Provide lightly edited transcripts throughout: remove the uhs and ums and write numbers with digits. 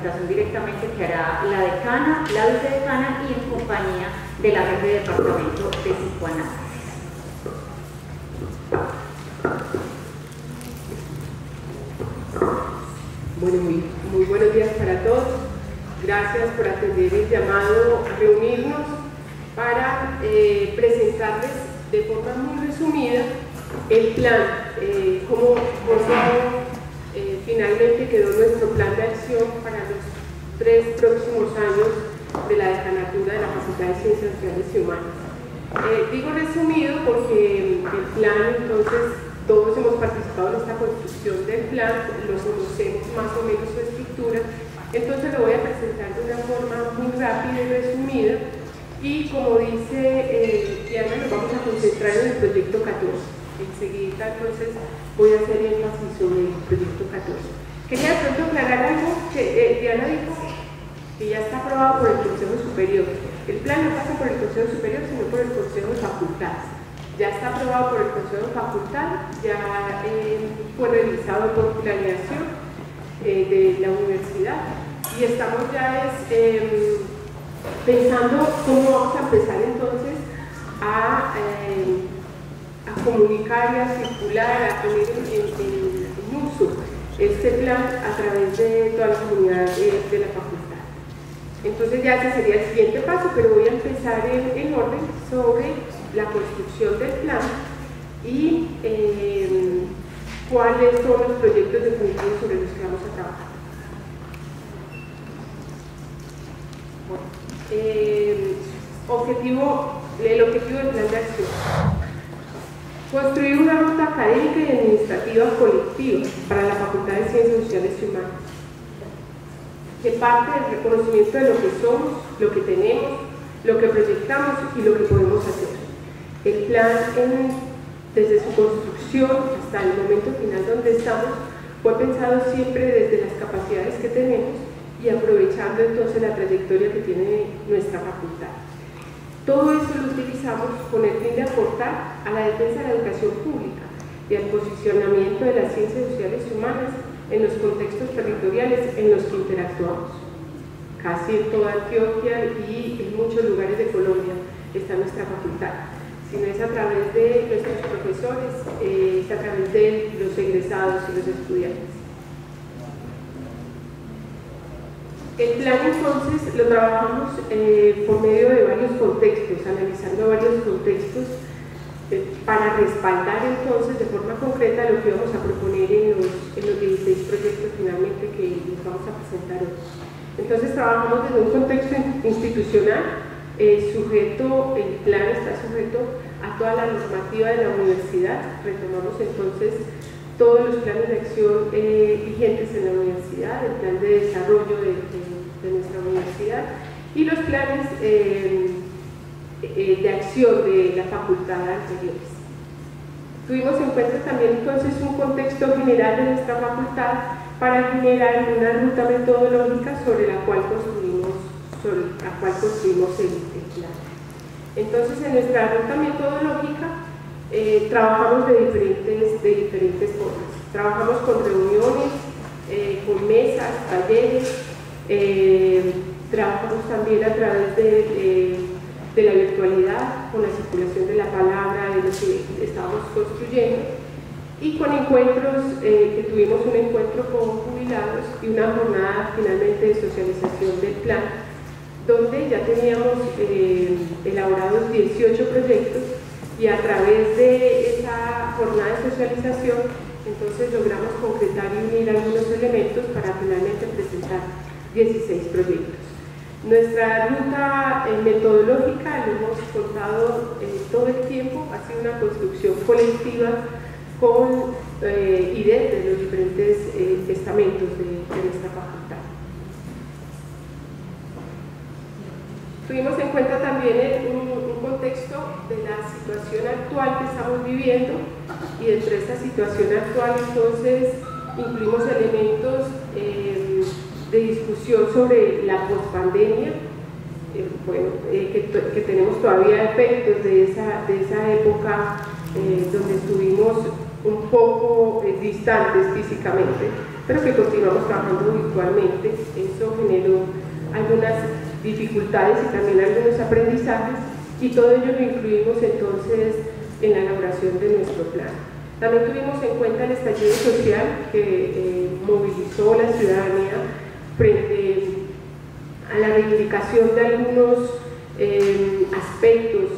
capacitación directamente que hará la decana, la vicedecana y en compañía de la jefe de departamento de psicoanálisis. Bueno, muy buenos días para todos. Gracias por atender el llamado a reunirnos para presentarles de forma muy resumida el plan, cómo finalmente quedó nuestro plan de acción para los 3 próximos años de la decanatura de la Facultad de Ciencias Sociales y Humanas. Digo resumido porque el plan, entonces, todos hemos participado en esta construcción del plan, los conocemos más o menos su estructura, entonces lo voy a presentar de una forma muy rápida y resumida, y como dice Diana, nos vamos a concentrar en el proyecto 14. Enseguida, entonces, voy a hacer énfasis sobre el proyecto 14. Quería de pronto aclarar algo que Diana dijo, que ya está aprobado por el Consejo Superior. El plan no pasa por el Consejo Superior, sino por el Consejo de Facultades. Ya está aprobado por el Consejo de Facultad, ya fue revisado por planeación de la universidad y estamos ya pensando cómo vamos a empezar entonces a comunicar y a circular, a poner en uso este plan a través de toda la comunidad de la facultad. Entonces ya ese sería el siguiente paso, pero voy a empezar en orden sobre la construcción del plan y cuáles son los proyectos definitivos sobre los que vamos a trabajar. Bueno, el objetivo del plan de acción: construir una ruta académica y administrativa colectiva para la Facultad de Ciencias Sociales y Humanas, que parte del reconocimiento de lo que somos, lo que tenemos, lo que proyectamos y lo que podemos hacer. El plan, desde su construcción hasta el momento final donde estamos, fue pensado siempre desde las capacidades que tenemos y aprovechando entonces la trayectoria que tiene nuestra facultad. Todo eso lo utilizamos con el fin de aportar a la defensa de la educación pública y al posicionamiento de las ciencias sociales y humanas en los contextos territoriales en los que interactuamos. Casi en toda Antioquia y en muchos lugares de Colombia está nuestra facultad. Si no es a través de nuestros profesores, es a través de los egresados y los estudiantes. El plan entonces lo trabajamos por medio de varios contextos, analizando varios contextos para respaldar entonces de forma concreta lo que vamos a proponer en los 16 proyectos finalmente que les vamos a presentar hoy. Entonces trabajamos desde un contexto institucional, el plan está sujeto a toda la normativa de la universidad. Retomamos entonces todos los planes de acción vigentes en la universidad, el plan de desarrollo de nuestra universidad y los planes de acción de la facultad anteriores. Tuvimos en cuenta también entonces un contexto general de nuestra facultad para generar una ruta metodológica sobre la cual construimos el plan. Entonces, en nuestra ruta metodológica trabajamos de diferentes formas. Trabajamos con reuniones, con mesas, talleres, trabajamos también a través de la virtualidad, con la circulación de la palabra, de lo que estábamos construyendo, y con encuentros, que tuvimos un encuentro con jubilados y una jornada finalmente de socialización del plan, donde ya teníamos elaborados 18 proyectos y a través de esa jornada de socialización entonces logramos concretar y unir algunos elementos para finalmente presentar 16 proyectos. Nuestra ruta metodológica, lo hemos contado todo el tiempo, ha sido una construcción colectiva con y desde los diferentes estamentos de nuestra facultad. Tuvimos en cuenta también un contexto de la situación actual que estamos viviendo, y dentro de esta situación actual entonces incluimos elementos de discusión sobre la pospandemia, que tenemos todavía efectos de esa época donde estuvimos un poco distantes físicamente, pero que continuamos trabajando virtualmente. Eso generó algunas dificultades y también algunos aprendizajes, y todo ello lo incluimos entonces en la elaboración de nuestro plan. También tuvimos en cuenta el estallido social que movilizó la ciudadanía frente a la reivindicación de algunos aspectos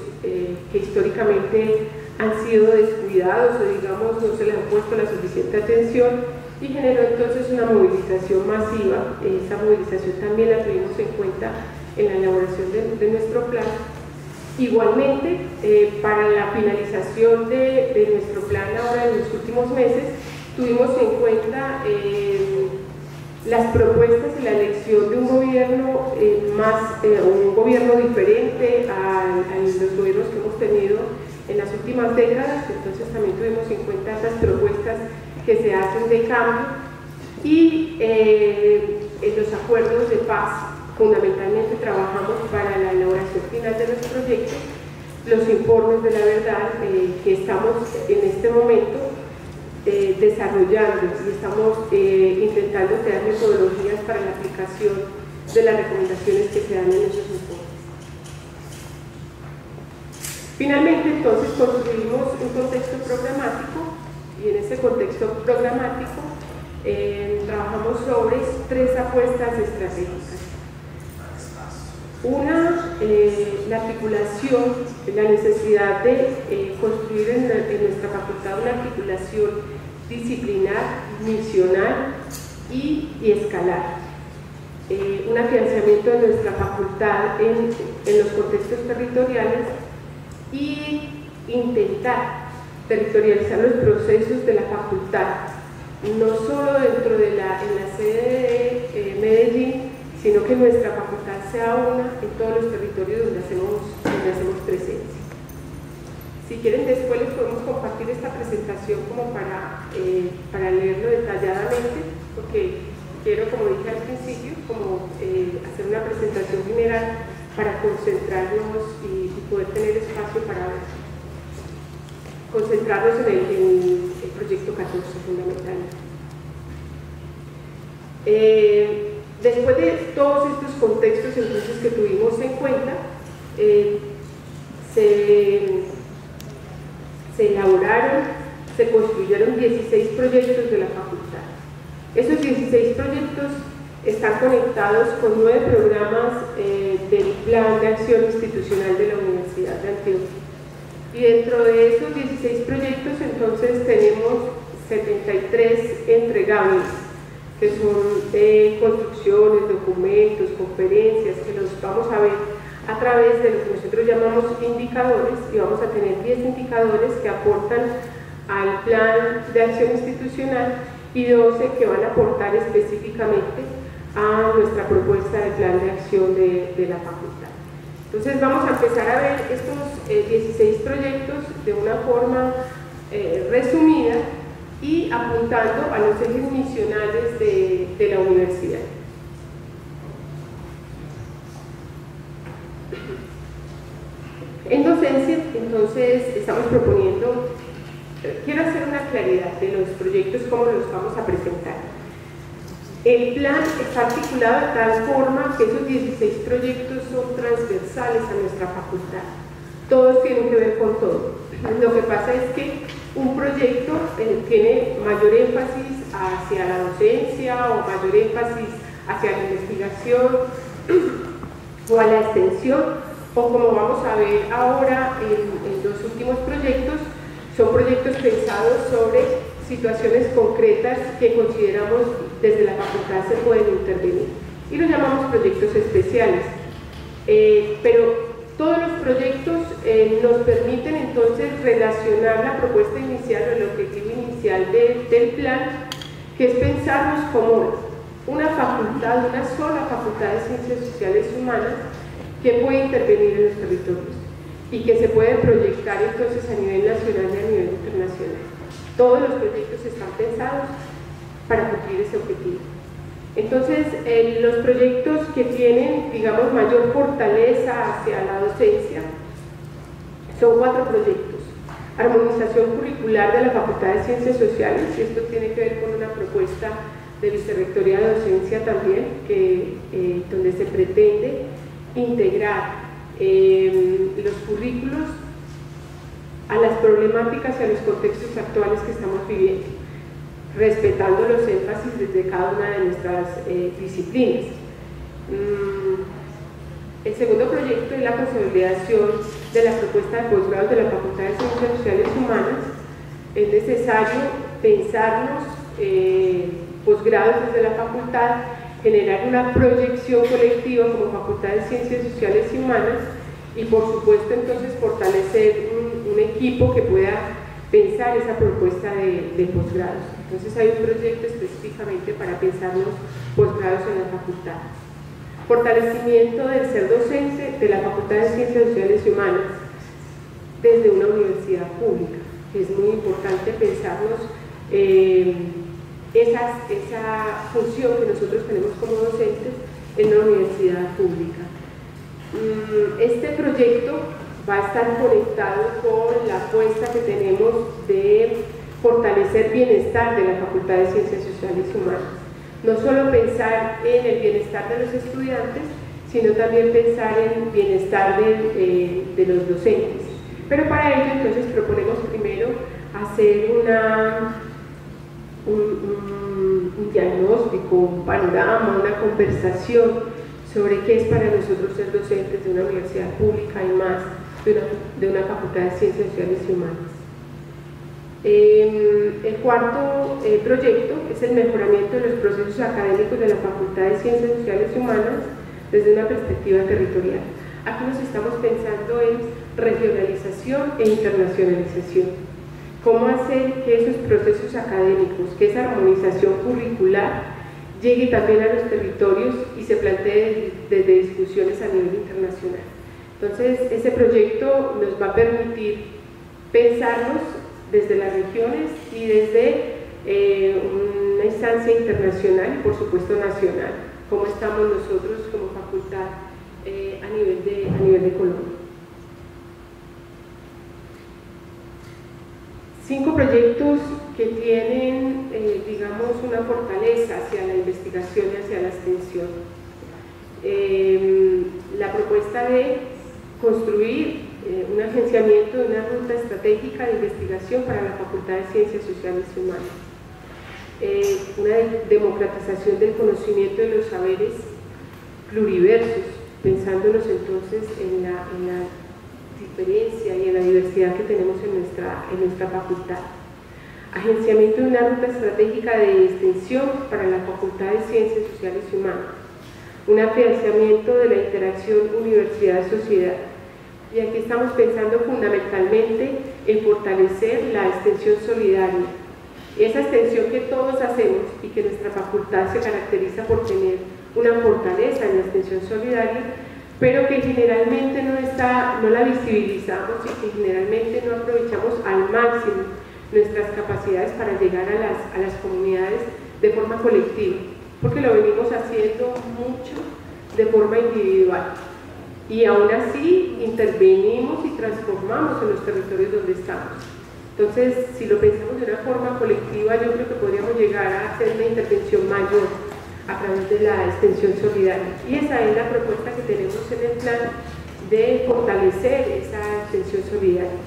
que históricamente han sido descuidados o digamos no se les ha puesto la suficiente atención, y generó entonces una movilización masiva. Esa movilización también la tuvimos en cuenta en la elaboración de nuestro plan. Igualmente, para la finalización de nuestro plan ahora en los últimos meses, tuvimos en cuenta las propuestas y la elección de un gobierno un gobierno diferente a los gobiernos que hemos tenido en las últimas décadas. Entonces también tuvimos en cuenta esas propuestas que se hacen de cambio, y en los acuerdos de paz fundamentalmente trabajamos para la elaboración final de los proyectos, los informes de la verdad que estamos en este momento desarrollando, y estamos intentando crear metodologías para la aplicación de las recomendaciones que se dan en esos informes. Finalmente, entonces, construimos un contexto programático, y en ese contexto programático trabajamos sobre 3 apuestas estratégicas. Una, la articulación, la necesidad de construir en nuestra facultad una articulación disciplinar, misional y escalar. Un afianzamiento de nuestra facultad en los contextos territoriales, y intentar territorializar los procesos de la facultad, no solo dentro de en la sede de Medellín, sino que nuestra facultad sea una en todos los territorios donde hacemos presencia. Si quieren, después les podemos compartir esta presentación como para leerlo detalladamente, porque quiero, como dije al principio, hacer una presentación general para concentrarnos y poder tener espacio para concentrarnos en el proyecto 14 fundamentalmente. Después de todos estos contextos entonces que tuvimos en cuenta, se elaboraron, se construyeron 16 proyectos de la facultad. Esos 16 proyectos están conectados con 9 programas del Plan de Acción Institucional de la Universidad de Antioquia. Y dentro de esos 16 proyectos entonces tenemos 73 entregables, que son construcciones, documentos, conferencias, que los vamos a ver a través de lo que nosotros llamamos indicadores, y vamos a tener 10 indicadores que aportan al Plan de Acción Institucional y 12 que van a aportar específicamente a nuestra propuesta de plan de acción de la facultad. Entonces vamos a empezar a ver estos 16 proyectos de una forma resumida y apuntando a los ejes misionales de la universidad. En docencia, entonces, estamos proponiendo, quiero hacer una claridad de los proyectos, cómo los vamos a presentar. El plan está articulado de tal forma que esos 16 proyectos son transversales a nuestra facultad. Todos tienen que ver con todo. Lo que pasa es que un proyecto tiene mayor énfasis hacia la docencia o mayor énfasis hacia la investigación o a la extensión, o como vamos a ver ahora en los últimos proyectos, son proyectos pensados sobre situaciones concretas que consideramos desde la facultad se pueden intervenir, y los llamamos proyectos especiales. Pero todos los proyectos nos permiten entonces relacionar la propuesta inicial o el objetivo inicial del plan, que es pensarnos como una facultad, una sola facultad de Ciencias Sociales y Humanas que puede intervenir en los territorios y que se puede proyectar entonces a nivel nacional y a nivel internacional. Todos los proyectos están pensados para cumplir ese objetivo. Entonces, los proyectos que tienen, digamos, mayor fortaleza hacia la docencia son 4 proyectos. Armonización curricular de la Facultad de Ciencias Sociales, y esto tiene que ver con una propuesta de Vicerrectoría de Docencia también, donde se pretende integrar los currículos a las problemáticas y a los contextos actuales que estamos viviendo, respetando los énfasis desde cada una de nuestras disciplinas. El segundo proyecto es la consolidación de la propuesta de posgrado de la Facultad de Ciencias Sociales y Humanas. Es necesario pensarnos posgrados desde la facultad, generar una proyección colectiva como Facultad de Ciencias Sociales y Humanas y por supuesto entonces fortalecer un equipo que pueda pensar esa propuesta de posgrados. Entonces hay un proyecto específicamente para pensar los posgrados en la facultad. Fortalecimiento del ser docente de la Facultad de Ciencias Sociales y Humanas desde una universidad pública. Es muy importante pensarnos esa función que nosotros tenemos como docentes en una universidad pública. Este proyecto va a estar conectado con la apuesta que tenemos de fortalecer bienestar de la Facultad de Ciencias Sociales y Humanas. No solo pensar en el bienestar de los estudiantes, sino también pensar en el bienestar de los docentes. Pero para ello entonces proponemos primero hacer un diagnóstico, un panorama, una conversación sobre qué es para nosotros ser docentes de una universidad pública y más de una facultad de Ciencias Sociales y Humanas. El cuarto proyecto es el mejoramiento de los procesos académicos de la Facultad de Ciencias Sociales y Humanas desde una perspectiva territorial. Aquí nos estamos pensando en regionalización e internacionalización. Cómo hacer que esos procesos académicos, que esa armonización curricular llegue también a los territorios y se plantee desde discusiones a nivel internacional. Entonces, ese proyecto nos va a permitir pensarnos desde las regiones y desde una instancia internacional y por supuesto nacional, cómo estamos nosotros como facultad a nivel de Colombia. 5 proyectos que tienen, digamos, una fortaleza hacia la investigación y hacia la extensión. La propuesta de construir un agenciamiento de una ruta estratégica de investigación para la Facultad de Ciencias Sociales y Humanas. Una democratización del conocimiento de los saberes pluriversos, pensándonos entonces en la diferencia y en la diversidad que tenemos en nuestra facultad. Agenciamiento de una ruta estratégica de extensión para la Facultad de Ciencias Sociales y Humanas. Un afianzamiento de la interacción universidad-sociedad. Y aquí estamos pensando fundamentalmente en fortalecer la extensión solidaria. Esa extensión que todos hacemos y que nuestra facultad se caracteriza por tener una fortaleza en la extensión solidaria, pero que generalmente no la visibilizamos y que generalmente no aprovechamos al máximo nuestras capacidades para llegar a las comunidades de forma colectiva, porque lo venimos haciendo mucho de forma individual y aún así intervenimos y transformamos en los territorios donde estamos. Entonces, si lo pensamos de una forma colectiva, yo creo que podríamos llegar a hacer una intervención mayor a través de la extensión solidaria. Y esa es la propuesta que tenemos en el plan de fortalecer esa extensión solidaria.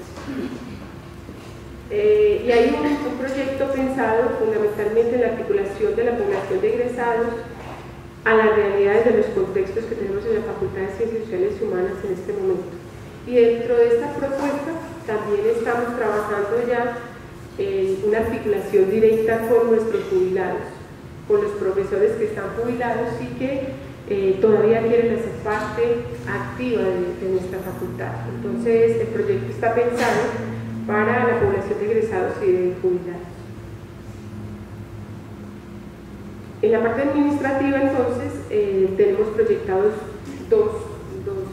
Y hay un proyecto pensado fundamentalmente en la articulación de la población de egresados a las realidades de los contextos que tenemos en la Facultad de Ciencias Sociales y Humanas en este momento. Y dentro de esta propuesta también estamos trabajando ya en una articulación directa con nuestros jubilados, con los profesores que están jubilados y que todavía quieren hacer parte activa de nuestra facultad. Entonces el proyecto está pensado para la población de egresados y de jubilados. En la parte administrativa entonces tenemos proyectados dos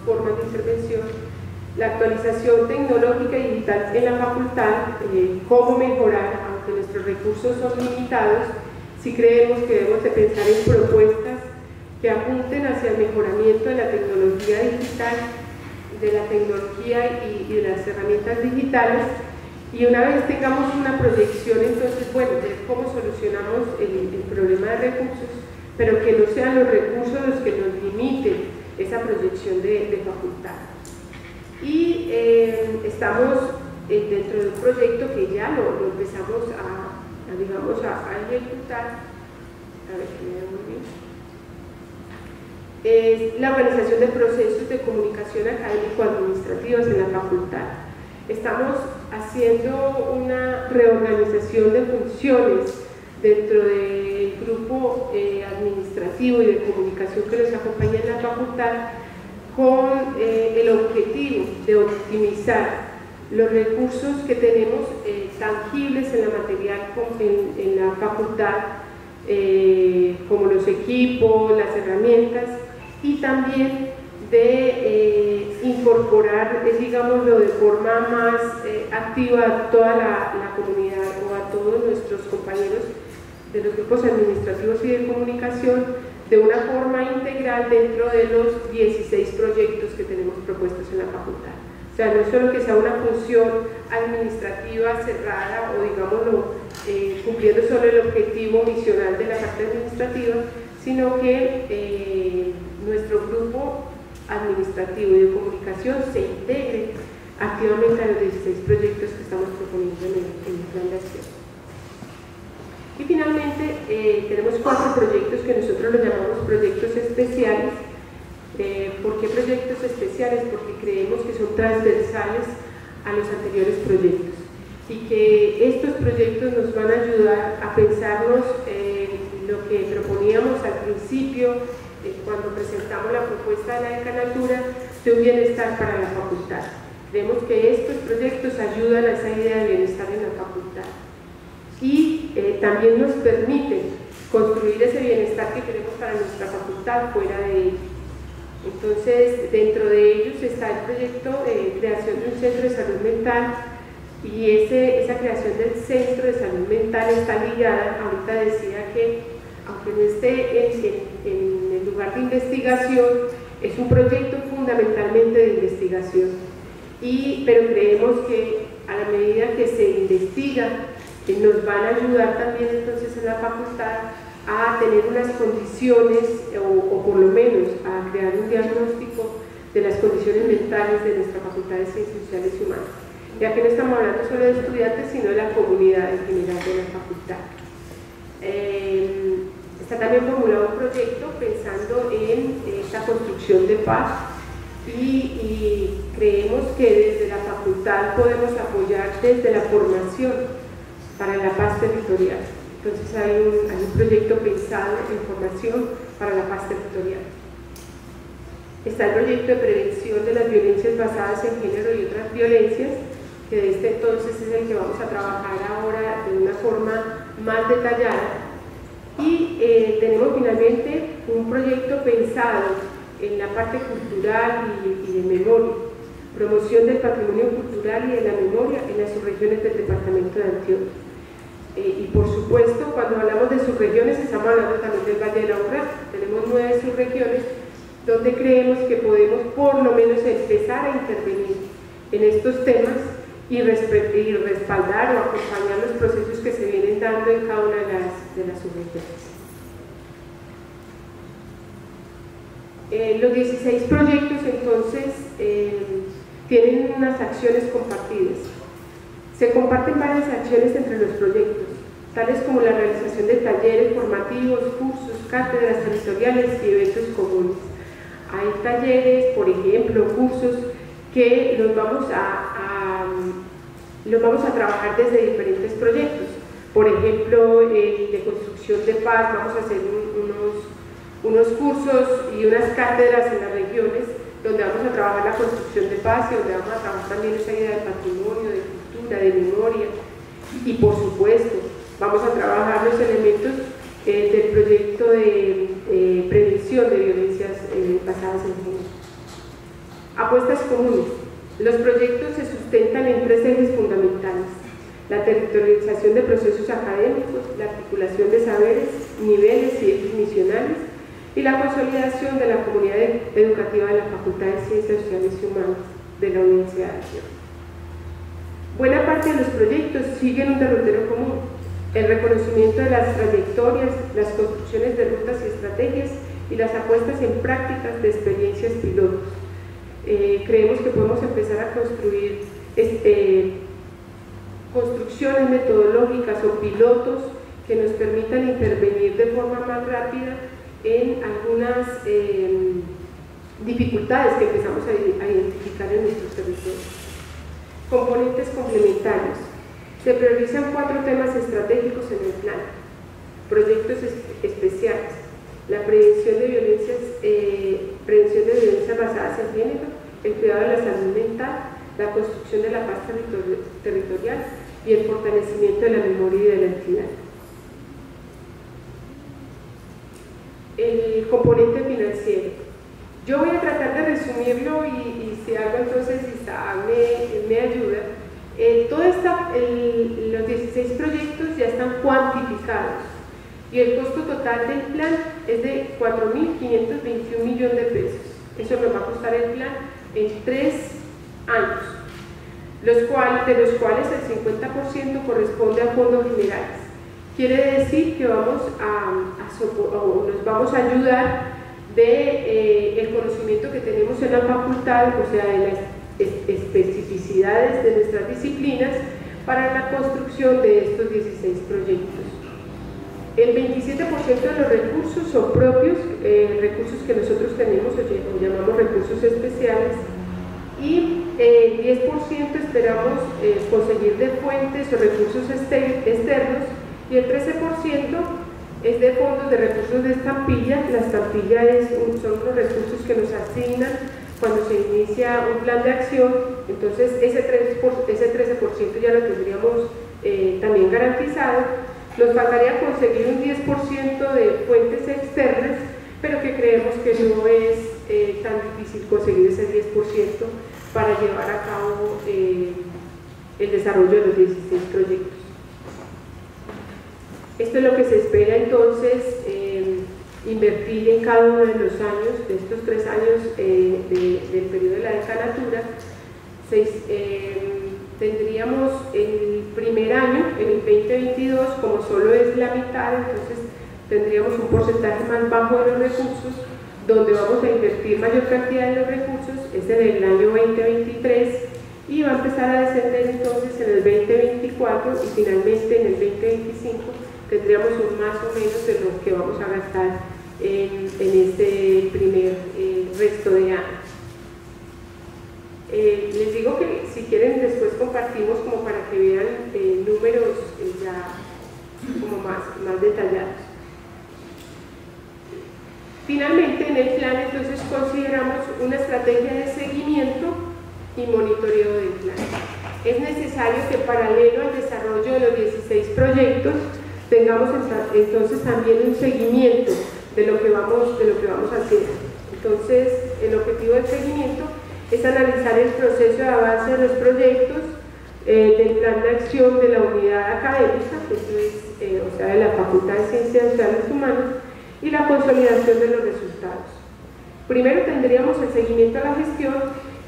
formas de intervención: la actualización tecnológica y digital en la facultad, cómo mejorar, aunque nuestros recursos son limitados, si creemos que debemos de pensar en propuestas que apunten hacia el mejoramiento de la tecnología digital, de la tecnología y de las herramientas digitales, Y una vez tengamos una proyección, entonces, bueno, de cómo solucionamos el problema de recursos, pero que no sean los recursos los que nos limiten esa proyección de facultad. Y estamos dentro de un proyecto que ya lo empezamos digamos, a ejecutar. A ver, que me da muy bien. Es la organización de procesos de comunicación académico-administrativos en la facultad. Estamos haciendo una reorganización de funciones dentro del grupo administrativo y de comunicación que nos acompaña en la facultad, con el objetivo de optimizar los recursos que tenemos tangibles en la material en la facultad, como los equipos, las herramientas, y también de incorporar, digámoslo, de forma más activa a toda la comunidad o a todos nuestros compañeros de los grupos administrativos y de comunicación de una forma integral dentro de los 16 proyectos que tenemos propuestos en la facultad. O sea, no es solo que sea una función administrativa cerrada o, digámoslo, cumpliendo solo el objetivo misional de la parte administrativa, sino que nuestro grupo administrativo y de comunicación se integre activamente a los 16 proyectos que estamos proponiendo en el plan de acción. Y finalmente tenemos 4 proyectos que nosotros los llamamos proyectos especiales. ¿Por qué proyectos especiales? Porque creemos que son transversales a los anteriores proyectos y que estos proyectos nos van a ayudar a pensarnos lo que proponíamos al principio cuando presentamos la propuesta de la decanatura de un bienestar para la facultad. Vemos que estos proyectos ayudan a esa idea de bienestar en la facultad y también nos permiten construir ese bienestar que queremos para nuestra facultad fuera de ella. Entonces, dentro de ellos está el proyecto de creación de un centro de salud mental, y esa creación del centro de salud mental está ligada, ahorita decía que aunque no esté en el lugar de investigación, es un proyecto fundamentalmente de investigación, pero creemos que a la medida que se investiga nos van a ayudar también entonces en la facultad a tener unas condiciones o por lo menos a crear un diagnóstico de las condiciones mentales de nuestra Facultad de Ciencias Sociales y Humanas, ya que no estamos hablando solo de estudiantes, sino de la comunidad en general de la facultad. Está también formulado un proyecto pensando en esta construcción de paz y creemos que desde la facultad podemos apoyar desde la formación para la paz territorial. Entonces hay un proyecto pensado en formación para la paz territorial. Está el proyecto de prevención de las violencias basadas en género y otras violencias, que desde entonces es el que vamos a trabajar ahora de una forma más detallada. Y tenemos finalmente un proyecto pensado en la parte cultural y de memoria, promoción del patrimonio cultural y de la memoria en las subregiones del departamento de Antioquia. Y por supuesto, cuando hablamos de subregiones, estamos hablando también del Valle de la Urrá. Tenemos 9 subregiones donde creemos que podemos por lo menos empezar a intervenir en estos temas y respaldar o acompañar los procesos que se vienen dando en cada una de las subregiones. Los 16 proyectos entonces tienen unas acciones compartidas. Se comparten varias acciones entre los proyectos, tales como la realización de talleres formativos, cursos, cátedras territoriales y eventos comunes. Hay talleres, por ejemplo, cursos que los vamos a trabajar desde diferentes proyectos. Por ejemplo, de construcción de paz, vamos a hacer unos cursos y unas cátedras en las regiones donde vamos a trabajar la construcción de paz y donde vamos a trabajar también esa idea de patrimonio, de cultura, de memoria. Y por supuesto, vamos a trabajar los elementos del proyecto de prevención de violencias basadas en género. Apuestas comunes. Los proyectos se sustentan en 3 ejes fundamentales: la territorialización de procesos académicos, la articulación de saberes, niveles y ejes misionales, y la consolidación de la comunidad educativa de la Facultad de Ciencias Sociales y Humanas de la Universidad de Antioquia. Buena parte de los proyectos siguen un derrotero común: el reconocimiento de las trayectorias, las construcciones de rutas y estrategias y las apuestas en prácticas de experiencias pilotos. Creemos que podemos empezar a construir construcciones metodológicas o pilotos que nos permitan intervenir de forma más rápida en algunas dificultades que empezamos a identificar en nuestros territorios. Componentes complementarios. Se priorizan 4 temas estratégicos en el plan: proyectos especiales, la prevención de violencias basadas en género, el cuidado de la salud mental, la construcción de la paz territorial y el fortalecimiento de la memoria y de la entidad. El componente financiero. Yo voy a tratar de resumirlo y si algo entonces me ayuda. Los 16 proyectos ya están cuantificados y el costo total del plan es de 4.521 millones de pesos. Eso nos va a costar el plan en 3 años, de los cuales el 50% corresponde a fondos generales. Quiere decir que nos vamos a ayudar del conocimiento que tenemos en la facultad, o sea, de las especificidades de nuestras disciplinas para la construcción de estos 16 proyectos. El 27% de los recursos son propios, recursos que nosotros tenemos o llamamos recursos especiales, y el 10% esperamos conseguir de fuentes o recursos externos, y el 13% es de fondos de recursos de estampilla. La estampilla son los recursos que nos asignan cuando se inicia un plan de acción. Entonces ese 13% ya lo tendríamos también garantizado. Nos faltaría conseguir un 10% de fuentes externas, pero que creemos que no es tan difícil conseguir ese 10% para llevar a cabo el desarrollo de los 16 proyectos. Esto es lo que se espera entonces invertir en cada uno de los años, de estos 3 años del periodo de la decanatura. Tendríamos el primer año, en el 2022, como solo es la mitad, entonces tendríamos un porcentaje más bajo de los recursos, donde vamos a invertir mayor cantidad de los recursos, es en el año 2023, y va a empezar a descender entonces en el 2024 y finalmente en el 2025 tendríamos un más o menos de lo que vamos a gastar en este primer resto de años. Les digo que si quieren después compartimos como para que vean números ya como más detallados. Finalmente, en el plan entonces consideramos una estrategia de seguimiento y monitoreo del plan. Es necesario que paralelo al desarrollo de los 16 proyectos tengamos entonces también un seguimiento de lo que vamos haciendo. Entonces, el objetivo del seguimiento es analizar el proceso de avance de los proyectos, del plan de acción de la unidad académica, que es, o sea, de la Facultad de Ciencias Sociales y Humanas, y la consolidación de los resultados. Primero tendríamos el seguimiento a la gestión,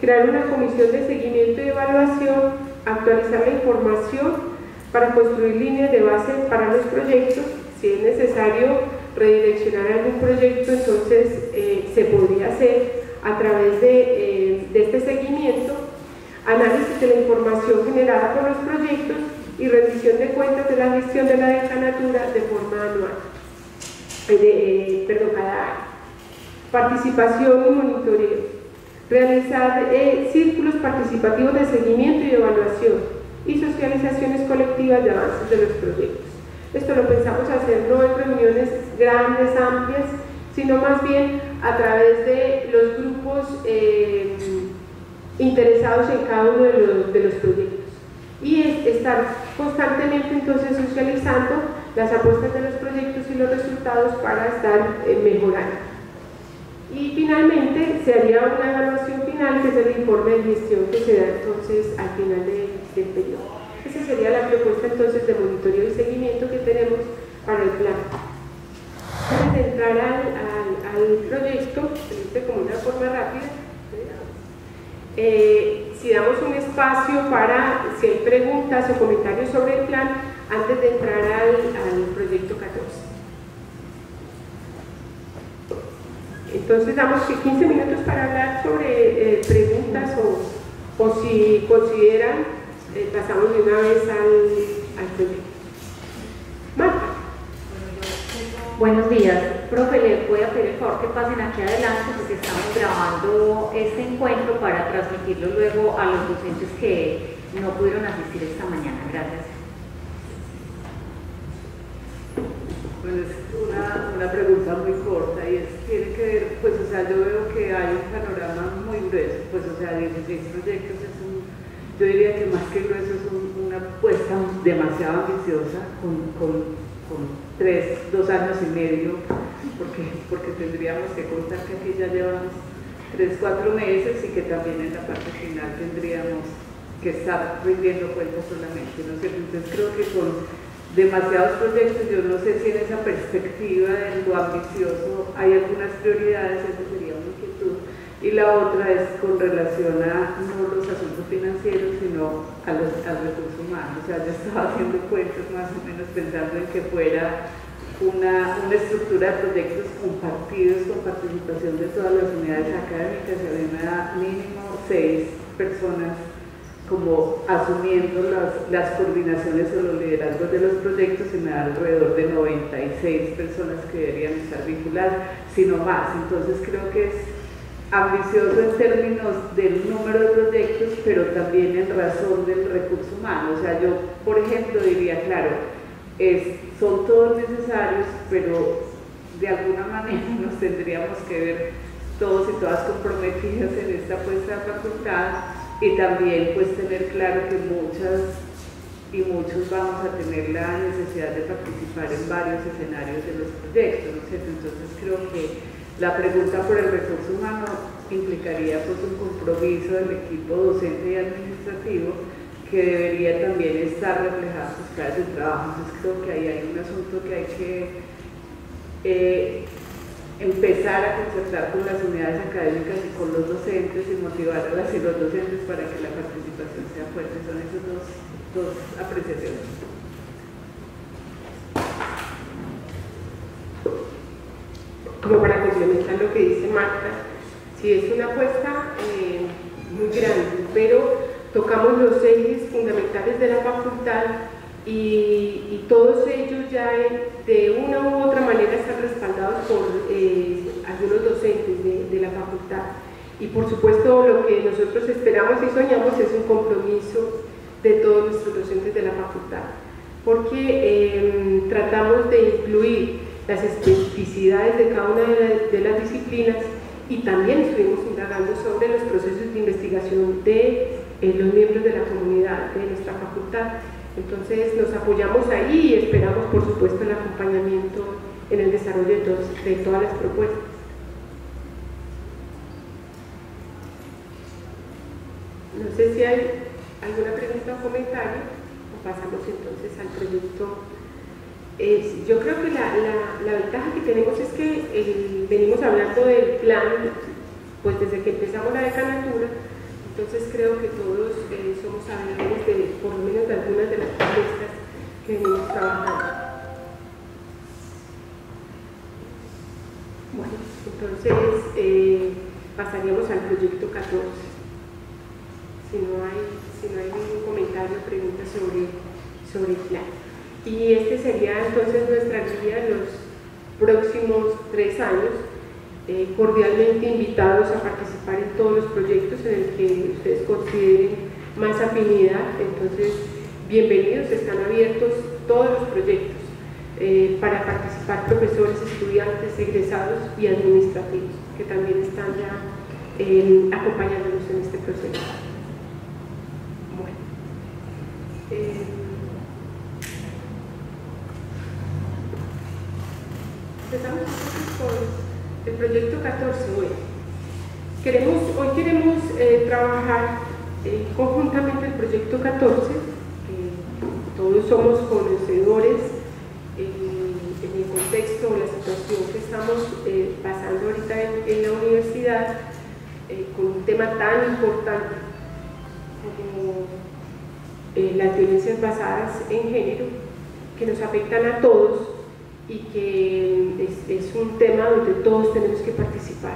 crear una comisión de seguimiento y evaluación, actualizar la información para construir líneas de base para los proyectos. Si es necesario redireccionar algún proyecto, entonces se podría hacer a través de este seguimiento, análisis de la información generada por los proyectos y rendición de cuentas de la gestión de la decanatura de forma anual, cada año. Participación y monitoreo. Realizar círculos participativos de seguimiento y evaluación y socializaciones colectivas de avances de los proyectos. Esto lo pensamos hacer no en reuniones grandes, amplias, sino más bien a través de los grupos interesados en cada uno de los proyectos, y estar constantemente entonces socializando las apuestas de los proyectos y los resultados para estar mejorando. Y finalmente se haría una evaluación final, que es el informe de gestión que se da entonces al final del periodo. Esa sería la propuesta entonces de monitoreo y seguimiento que tenemos para el plan. Antes de entrar al proyecto, como una forma rápida, si damos un espacio para si hay preguntas o comentarios sobre el plan antes de entrar al proyecto 14. Entonces damos 15 minutos para hablar sobre preguntas o si consideran, pasamos de una vez al proyecto. Marta. Buenos días, profe, le voy a pedir el favor que pasen aquí adelante porque estamos grabando este encuentro para transmitirlo luego a los docentes que no pudieron asistir esta mañana. Gracias. Bueno, es una pregunta muy corta y tiene que ver, pues o sea, yo veo que hay un panorama muy grueso, pues o sea, 16 proyectos yo diría que más que grueso es una apuesta demasiado ambiciosa con 2 años y medio, porque tendríamos que contar que aquí ya llevamos 3-4 meses y que también en la parte final tendríamos que estar rindiendo cuentas solamente, ¿no es cierto? Entonces creo que con demasiados proyectos, yo no sé si en esa perspectiva de lo ambicioso hay algunas prioridades, eso sería una inquietud. Y la otra es con relación a no los asuntos financieros, sino al recurso humano. O sea, yo estaba haciendo cuentas más o menos pensando en que fuera una estructura de proyectos compartidos con participación de todas las unidades académicas, y había mínimo 6 personas como asumiendo las coordinaciones o los liderazgos de los proyectos, y me da alrededor de 96 personas que deberían estar vinculadas, sino más. Entonces creo que es ambicioso en términos del número de proyectos, pero también en razón del recurso humano. O sea, yo, por ejemplo, diría, claro, son todos necesarios, pero de alguna manera nos tendríamos que ver todos y todas comprometidas en esta puesta de facultad, y también pues tener claro que muchas y muchos vamos a tener la necesidad de participar en varios escenarios de los proyectos, ¿no es cierto? Entonces creo que la pregunta por el recurso humano implicaría pues un compromiso del equipo docente y administrativo que debería también estar reflejado en sus planes de trabajo. Entonces creo que ahí hay un asunto que hay que empezar a concertar con las unidades académicas y con los docentes y motivar a las y los docentes para que la participación sea fuerte. Son esas dos apreciaciones. Como para complementar lo que dice Marta, sí es una apuesta muy grande, pero tocamos los ejes fundamentales de la facultad y todos ellos ya de una u otra manera están respaldados por algunos docentes de la facultad. Y por supuesto lo que nosotros esperamos y soñamos es un compromiso de todos nuestros docentes de la facultad, porque tratamos de incluir las especificidades de cada una de las disciplinas, y también estuvimos indagando sobre los procesos de investigación de los miembros de la comunidad de nuestra facultad. Entonces nos apoyamos ahí y esperamos por supuesto el acompañamiento en el desarrollo de todas las propuestas. No sé si hay alguna pregunta o comentario, o pasamos entonces al proyecto. Yo creo que la ventaja que tenemos es que venimos hablando del plan pues desde que empezamos la decanatura, entonces creo que todos somos sabedores de por lo menos de algunas de las propuestas que venimos trabajando. Bueno, entonces pasaríamos al proyecto 14. Si no hay ningún comentario o pregunta sobre el plan. Y este sería entonces nuestra guía en los próximos 3 años, cordialmente invitados a participar en todos los proyectos en el que ustedes consideren más afinidad. Entonces, bienvenidos, están abiertos todos los proyectos para participar profesores, estudiantes, egresados y administrativos, que también están ya acompañándonos en este proceso. Bueno. Empezamos con el proyecto 14. Hoy queremos trabajar conjuntamente el proyecto 14. Todos somos conocedores en el contexto o la situación que estamos pasando ahorita en la universidad, con un tema tan importante las violencias basadas en género, que nos afectan a todos y que es un tema donde todos tenemos que participar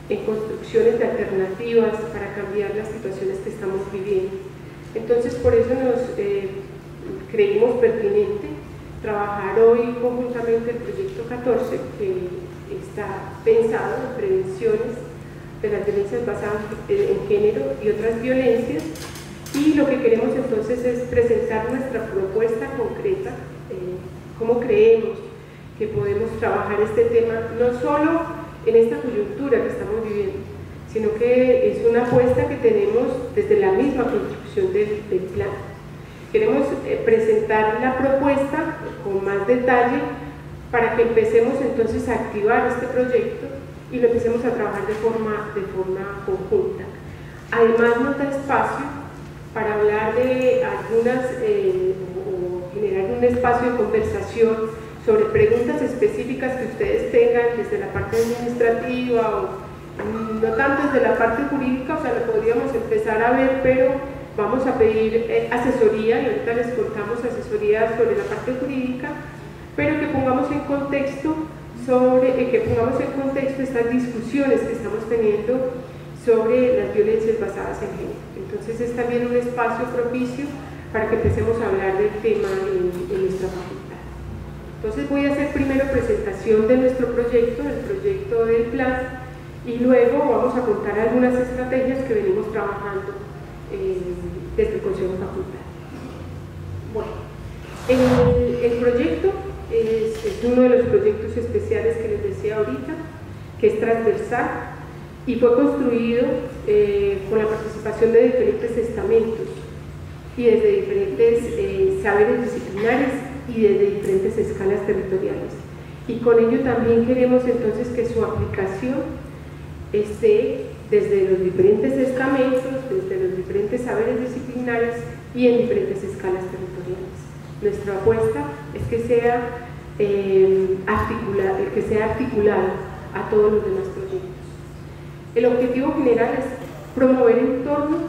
en construcciones de alternativas para cambiar las situaciones que estamos viviendo. Entonces, por eso nos creímos pertinente trabajar hoy conjuntamente el proyecto 14, que está pensado en prevenciones de las violencias basadas en género y otras violencias, y lo que queremos entonces es presentar nuestra propuesta concreta, cómo creemos que podemos trabajar este tema, no solo en esta coyuntura que estamos viviendo, sino que es una apuesta que tenemos desde la misma construcción del plan. Queremos presentar la propuesta con más detalle para que empecemos entonces a activar este proyecto y lo empecemos a trabajar de forma conjunta. Además nos da espacio para hablar de algunas o generar un espacio de conversación sobre preguntas específicas que ustedes tengan desde la parte administrativa o no tanto desde la parte jurídica, o sea, lo podríamos empezar a ver, pero vamos a pedir asesoría, y ahorita les contamos asesoría sobre la parte jurídica, pero que pongamos en contexto estas discusiones que estamos teniendo sobre las violencias basadas en género. Entonces es también un espacio propicio para que empecemos a hablar del tema en nuestra facultad. Entonces voy a hacer primero presentación de nuestro proyecto, el proyecto del plan, y luego vamos a contar algunas estrategias que venimos trabajando desde el Consejo de Facultad. Bueno, el proyecto es uno de los proyectos especiales que les decía ahorita, que es transversal y fue construido con la participación de diferentes estamentos y desde diferentes saberes disciplinares y desde diferentes escalas territoriales. Y con ello también queremos entonces que su aplicación esté desde los diferentes estamentos, desde los diferentes saberes disciplinares y en diferentes escalas territoriales. Nuestra apuesta es que sea articulado a todos los demás proyectos. El objetivo general es promover entornos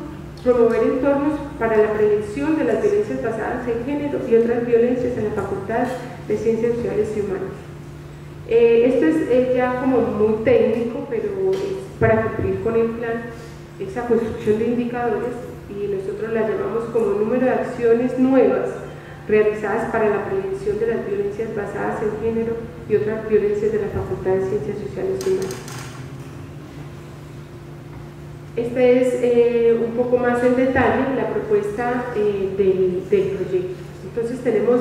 para la prevención de las violencias basadas en género y otras violencias en la Facultad de Ciencias Sociales y Humanas. Esto es ya como muy técnico, pero es para cumplir con el plan, esa construcción de indicadores, y nosotros la llamamos como número de acciones nuevas realizadas para la prevención de las violencias basadas en género y otras violencias de la Facultad de Ciencias Sociales y Humanas. Este es un poco más en detalle la propuesta del proyecto. Entonces tenemos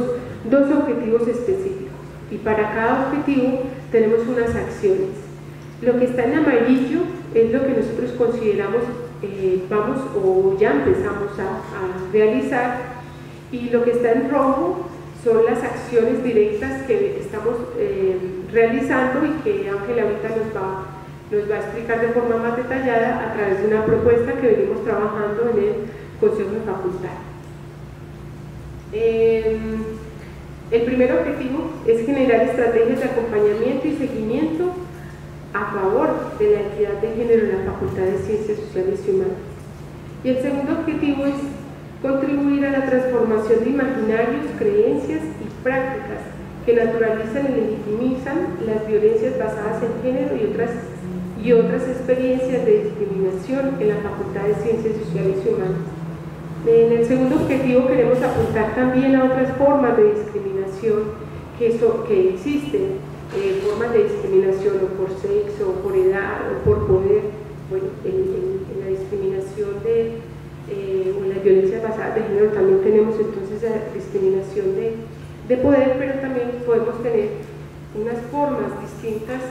dos objetivos específicos y para cada objetivo tenemos unas acciones. Lo que está en amarillo es lo que nosotros consideramos vamos o ya empezamos a realizar, y lo que está en rojo son las acciones directas que estamos realizando y que Ángela ahorita nos va a explicar de forma más detallada a través de una propuesta que venimos trabajando en el Consejo de Facultad. El primer objetivo es generar estrategias de acompañamiento y seguimiento a favor de la equidad de género en la Facultad de Ciencias Sociales y Humanas. Y el segundo objetivo es contribuir a la transformación de imaginarios, creencias y prácticas que naturalizan y legitimizan las violencias basadas en género y otras experiencias de discriminación en la Facultad de Ciencias Sociales y Humanas. En el segundo objetivo queremos apuntar también a otras formas de discriminación que existen, formas de discriminación o por sexo, o por edad, o por poder. Bueno, en la discriminación o en las violencias basadas de género también tenemos entonces la discriminación de poder, pero también podemos tener unas formas distintas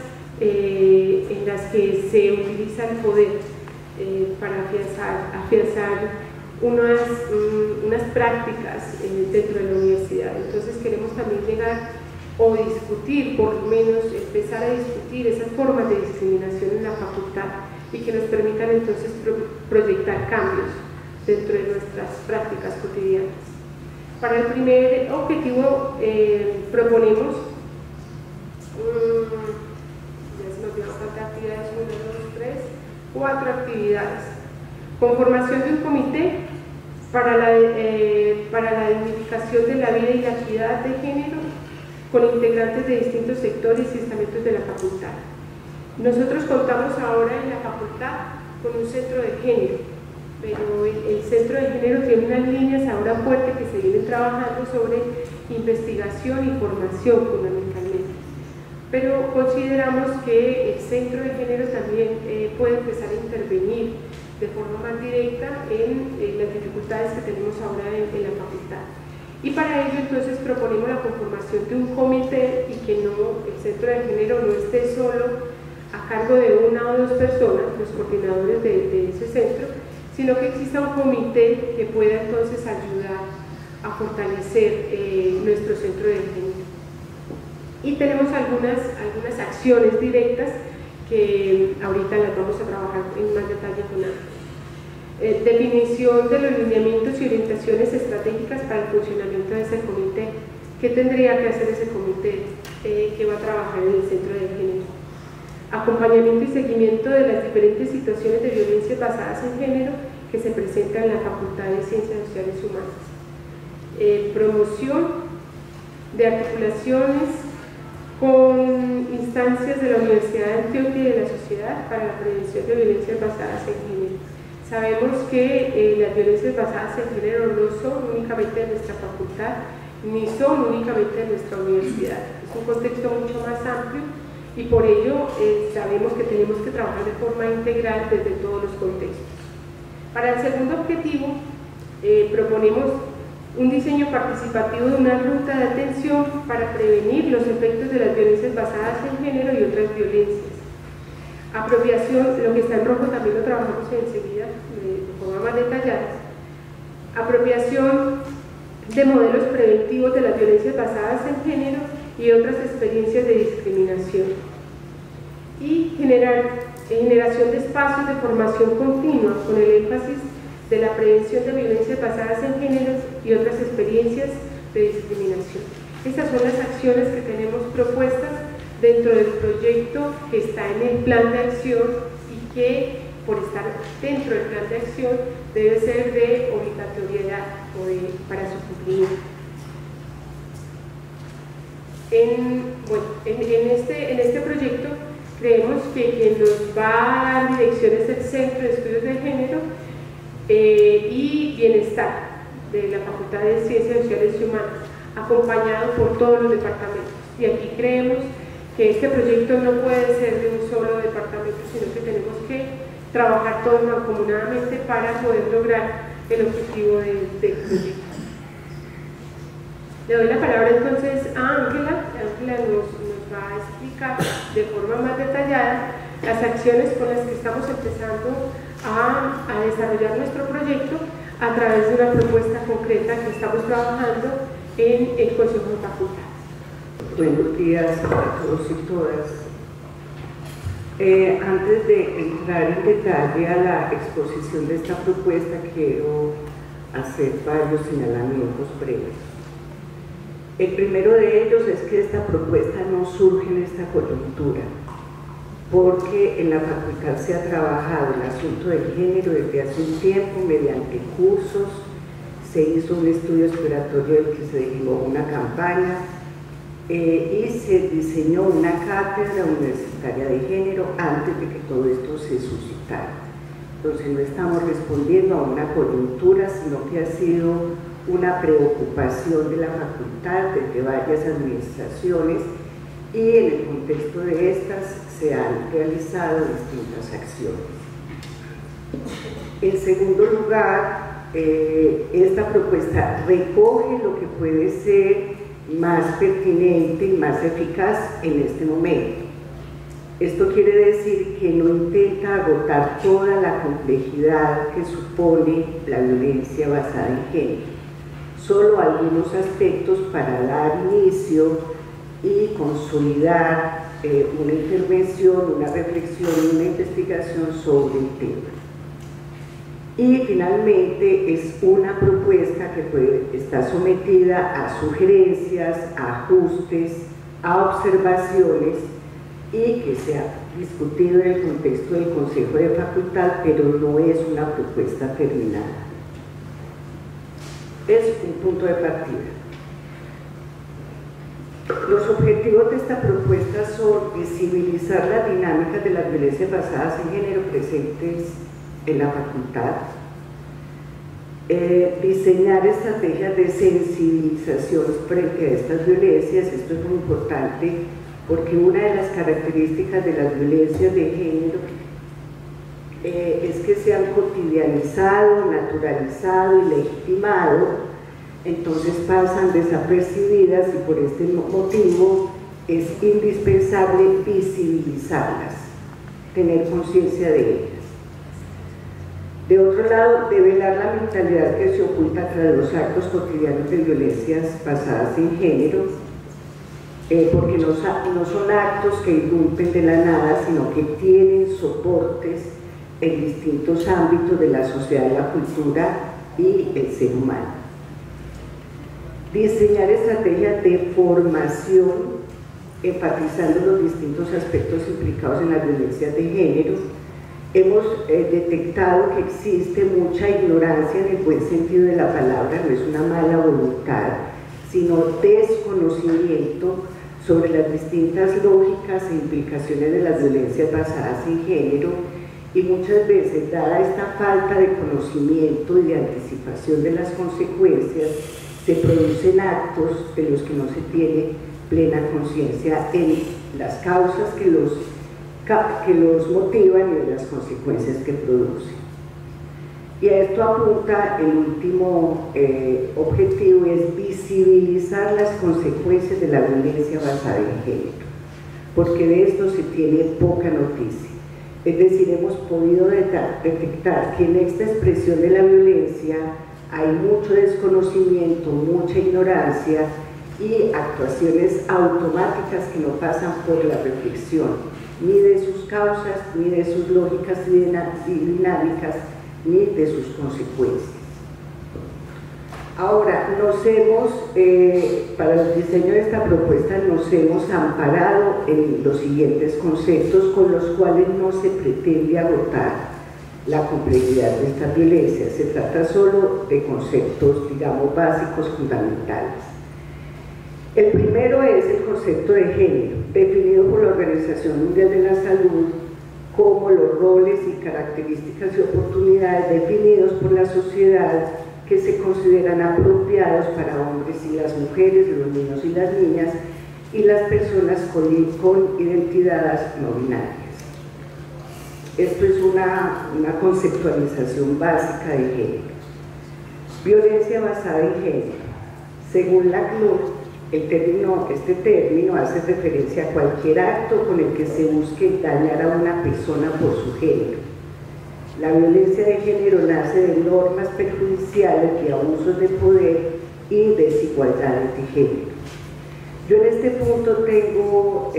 en las que se utiliza el poder para afianzar unas prácticas dentro de la universidad. Entonces queremos también llegar o discutir, por lo menos empezar a discutir esas formas de discriminación en la facultad y que nos permitan entonces proyectar cambios dentro de nuestras prácticas cotidianas. Para el primer objetivo proponemos ya se nos dio cuántas actividades, 1, 2, 3, 4 actividades. Conformación de un comité para para la dignificación de la vida y la equidad de género con integrantes de distintos sectores y estamentos de la facultad. Nosotros contamos ahora en la facultad con un centro de género, pero el centro de género tiene unas líneas ahora fuertes que se vienen trabajando sobre investigación y formación fundamentalmente. Pero consideramos que el centro de género también puede empezar a intervenir de forma más directa en las dificultades que tenemos ahora en la facultad. Y para ello entonces proponemos la conformación de un comité y que el centro de género no esté solo a cargo de una o dos personas, los coordinadores de ese centro, sino que exista un comité que pueda entonces ayudar a fortalecer nuestro centro de género. Y tenemos algunas acciones directas que ahorita las vamos a trabajar en más detalle con Ángela. Definición de los lineamientos y orientaciones estratégicas para el funcionamiento de ese comité. ¿Qué tendría que hacer ese comité que va a trabajar en el centro de género? Acompañamiento y seguimiento de las diferentes situaciones de violencia basadas en género que se presentan en la Facultad de Ciencias Sociales y Humanas. Promoción de articulaciones con instancias de la Universidad de Antioquia y de la sociedad para la prevención de violencias basadas en género. Sabemos que las violencias basadas en género no son únicamente de nuestra facultad, ni son únicamente de nuestra universidad. Es un contexto mucho más amplio y por ello sabemos que tenemos que trabajar de forma integral desde todos los contextos. Para el segundo objetivo, proponemos un diseño participativo de una ruta de atención para prevenir los efectos de las violencias basadas en género y otras violencias. Apropiación, lo que está en rojo también lo trabajamos enseguida de forma más detallada. Apropiación de modelos preventivos de las violencias basadas en género y otras experiencias de discriminación. Y generación de espacios de formación continua con el énfasis de la prevención de violencias basadas en género y otras experiencias de discriminación. Estas son las acciones que tenemos propuestas dentro del proyecto que está en el plan de acción y que por estar dentro del plan de acción debe ser de obligatoriedad para su cumplimiento. En este proyecto creemos que quien nos va a dar dirección es el Centro de Estudios de Género y Bienestar de la Facultad de Ciencias Sociales y Humanas, acompañado por todos los departamentos. Y aquí creemos que este proyecto no puede ser de un solo departamento, sino que tenemos que trabajar todos mancomunadamente para poder lograr el objetivo del proyecto. Le doy la palabra entonces a Ángela. Ángela nos va a explicar de forma más detallada las acciones con las que estamos empezando a desarrollar nuestro proyecto a través de una propuesta concreta que estamos trabajando en el Consejo de Facultad. Buenos días a todos y todas. Antes de entrar en detalle a la exposición de esta propuesta, quiero hacer varios señalamientos breves. El primero de ellos es que esta propuesta no surge en esta coyuntura, porque en la facultad se ha trabajado el asunto del género desde hace un tiempo mediante cursos, se hizo un estudio exploratorio del que se derivó una campaña y se diseñó una cátedra universitaria de género antes de que todo esto se suscitara. Entonces no estamos respondiendo a una coyuntura, sino que ha sido una preocupación de la facultad desde varias administraciones y en el contexto de estas se han realizado distintas acciones. En segundo lugar, esta propuesta recoge lo que puede ser más pertinente y más eficaz en este momento. Esto quiere decir que no intenta agotar toda la complejidad que supone la violencia basada en género, solo algunos aspectos para dar inicio y consolidar una intervención, una reflexión y una investigación sobre el tema. Y finalmente es una propuesta que está sometida a sugerencias, a ajustes, a observaciones y que se ha discutido en el contexto del Consejo de Facultad, pero no es una propuesta terminada. Es un punto de partida. Los objetivos de esta propuesta son visibilizar las dinámicas de las violencias basadas en género presentes en la facultad, diseñar estrategias de sensibilización frente a estas violencias. Esto es muy importante porque una de las características de las violencias de género es que se han cotidianizado, naturalizado y legitimado, entonces pasan desapercibidas, y por este motivo es indispensable visibilizarlas, tener conciencia de ellas. De otro lado, develar la mentalidad que se oculta tras los actos cotidianos de violencias basadas en género, porque no son actos que irrumpen de la nada, sino que tienen soportes en distintos ámbitos de la sociedad, la cultura y el ser humano. Diseñar estrategias de formación, enfatizando los distintos aspectos implicados en las violencias de género. Hemos detectado que existe mucha ignorancia en el buen sentido de la palabra, no es una mala voluntad, sino desconocimiento sobre las distintas lógicas e implicaciones de las violencias basadas en género, y muchas veces, dada esta falta de conocimiento y de anticipación de las consecuencias, se producen actos de los que no se tiene plena conciencia en las causas que los motivan y de las consecuencias que producen. Y a esto apunta el último objetivo, es visibilizar las consecuencias de la violencia basada en género, porque de esto se tiene poca noticia. Es decir, hemos podido detectar que en esta expresión de la violencia hay mucho desconocimiento, mucha ignorancia y actuaciones automáticas que no pasan por la reflexión ni de sus causas, ni de sus lógicas y dinámicas, ni de sus consecuencias. Ahora, para el diseño de esta propuesta nos hemos amparado en los siguientes conceptos con los cuales no se pretende agotar la complejidad de estas violencias. Se trata solo de conceptos, digamos, básicos, fundamentales. El primero es el concepto de género, definido por la Organización Mundial de la Salud como los roles y características y oportunidades definidos por la sociedad que se consideran apropiados para hombres y las mujeres, los niños y las niñas, y las personas con identidades no binarias. Esto es una conceptualización básica de género. Violencia basada en género. Según la CNUR, este término hace referencia a cualquier acto con el que se busque dañar a una persona por su género. La violencia de género nace de normas perjudiciales, de abusos de poder y desigualdades de género. Yo en este punto tengo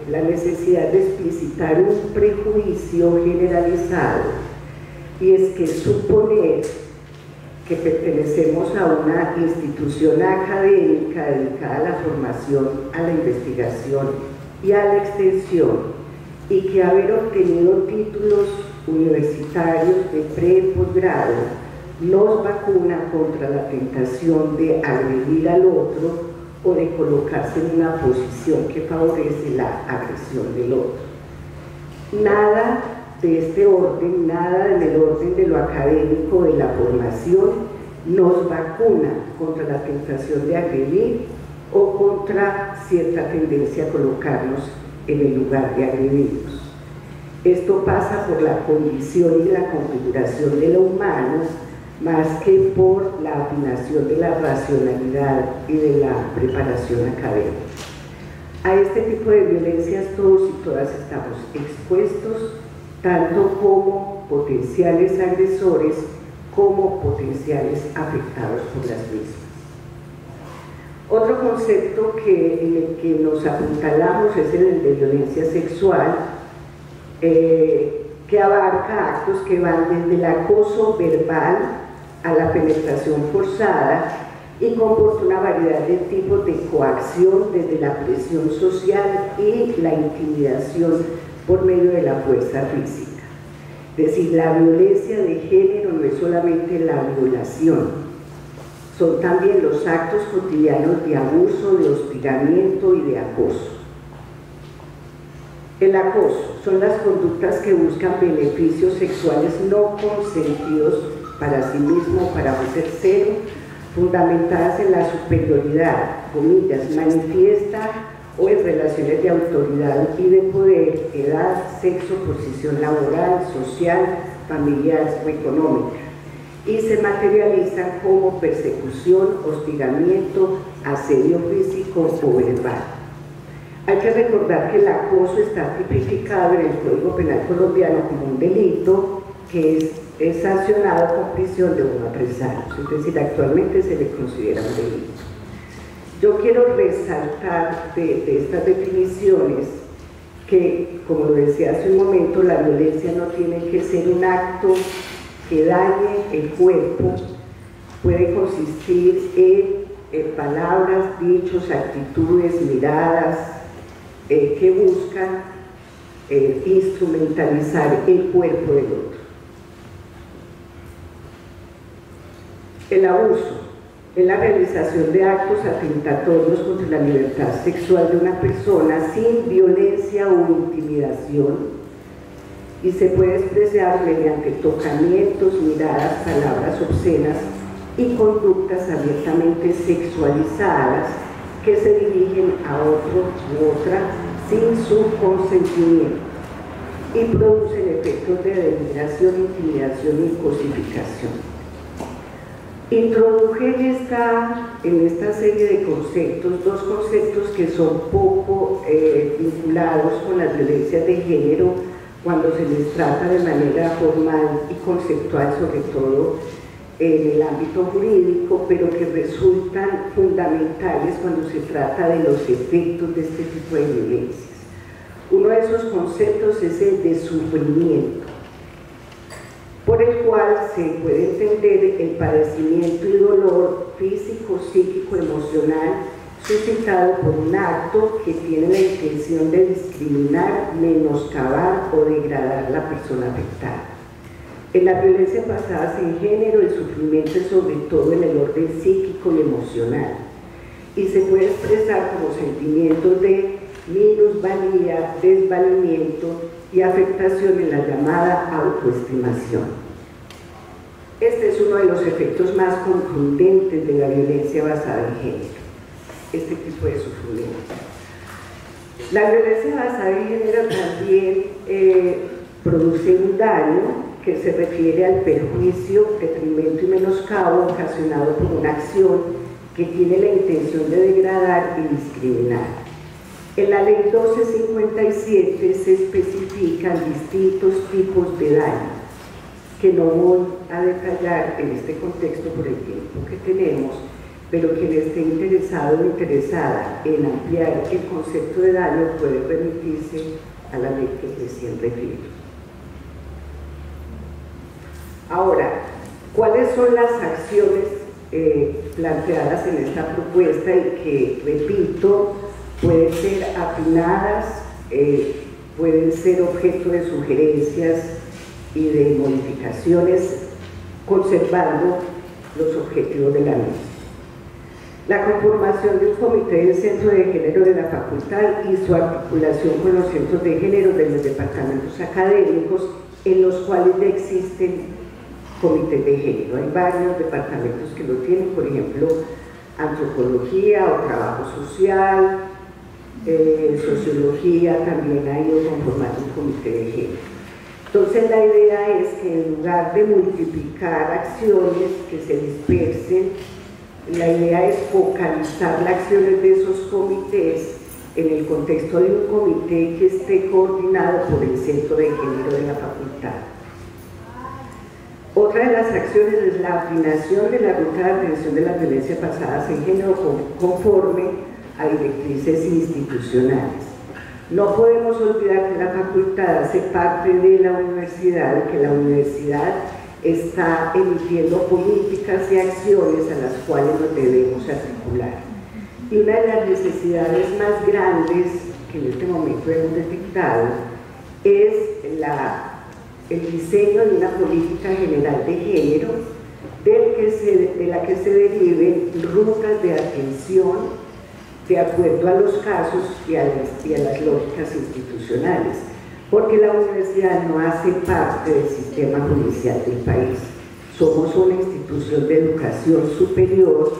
la necesidad de explicitar un prejuicio generalizado, y es que suponer que pertenecemos a una institución académica dedicada a la formación, a la investigación y a la extensión, y que haber obtenido títulos universitarios de pre- y posgrado nos vacuna contra la tentación de agredir al otro o de colocarse en una posición que favorece la agresión del otro. Nada de este orden, nada en el orden de lo académico, de la formación, nos vacuna contra la tentación de agredir o contra cierta tendencia a colocarnos en el lugar de agredirnos. Esto pasa por la condición y la configuración de lo humano, más que por la afinación de la racionalidad y de la preparación académica. A este tipo de violencias todos y todas estamos expuestos, tanto como potenciales agresores como potenciales afectados por las mismas. Otro concepto en el que nos apuntalamos es el de violencia sexual, que abarca actos que van desde el acoso verbal a la penetración forzada y comporta una variedad de tipos de coacción, desde la presión social y la intimidación por medio de la fuerza física. Es decir, la violencia de género no es solamente la violación, son también los actos cotidianos de abuso, de hostigamiento y de acoso. El acoso son las conductas que buscan beneficios sexuales no consentidos para sí mismo o para un tercero, fundamentadas en la superioridad, comillas, manifiesta o en relaciones de autoridad y de poder, edad, sexo, posición laboral, social, familiar o económica, y se materializan como persecución, hostigamiento, asedio físico o verbal. Hay que recordar que el acoso está tipificado en el Código Penal colombiano como un delito que es sancionado con prisión de 1 a 3 años, es decir, actualmente se le considera un delito. Yo quiero resaltar de estas definiciones que, como lo decía hace un momento, la violencia no tiene que ser un acto que dañe el cuerpo, puede consistir en palabras, dichos, actitudes, miradas, que buscan instrumentalizar el cuerpo del otro. El abuso es la realización de actos atentatorios contra la libertad sexual de una persona sin violencia o intimidación y se puede expresar mediante tocamientos, miradas, palabras obscenas y conductas abiertamente sexualizadas que se dirigen a otro u otra sin su consentimiento y producen efectos de denigración, intimidación y cosificación. Introduje en esta serie de conceptos dos conceptos que son poco vinculados con las violencias de género cuando se les trata de manera formal y conceptual, sobre todo en el ámbito jurídico, pero que resultan fundamentales cuando se trata de los efectos de este tipo de violencias. Uno de esos conceptos es el de sufrimiento, por el cual se puede entender el padecimiento y dolor físico, psíquico, emocional, suscitado por un acto que tiene la intención de discriminar, menoscabar o degradar a la persona afectada. En la violencia basada en género, el sufrimiento es sobre todo en el orden psíquico y emocional y se puede expresar como sentimientos de minusvalía, desvalimiento y afectación en la llamada autoestimación. Este es uno de los efectos más contundentes de la violencia basada en género, este tipo de sufrimiento. La violencia basada en género también produce un daño que se refiere al perjuicio, detrimento y menoscabo ocasionado por una acción que tiene la intención de degradar y discriminar. En la Ley 1257 se especifican distintos tipos de daño, que no voy a detallar en este contexto por el tiempo que tenemos, pero quien esté interesado o interesada en ampliar el concepto de daño puede remitirse a la ley que recién refiero. Ahora, ¿cuáles son las acciones planteadas en esta propuesta y que, repito, pueden ser afinadas, pueden ser objeto de sugerencias y de modificaciones, conservando los objetivos de la misma? La conformación de un comité del Centro de Género de la Facultad y su articulación con los centros de género de los departamentos académicos, en los cuales ya existen comités de género. Hay varios departamentos que lo tienen, por ejemplo, antropología o trabajo social, sociología, también ha ido conformando un comité de género. Entonces la idea es que en lugar de multiplicar acciones que se dispersen, la idea es focalizar las acciones de esos comités en el contexto de un comité que esté coordinado por el Centro de Género de la Facultad. Otra de las acciones es la afinación de la ruta de atención de las violencias basadas en género conforme a directrices institucionales. No podemos olvidar que la facultad hace parte de la universidad, que la universidad está emitiendo políticas y acciones a las cuales nos debemos articular. Y una de las necesidades más grandes que en este momento hemos detectado es el diseño de una política general de género del que se de la que se deriven rutas de atención de acuerdo a los casos y a las lógicas institucionales, porque la universidad no hace parte del sistema judicial del país. Somos una institución de educación superior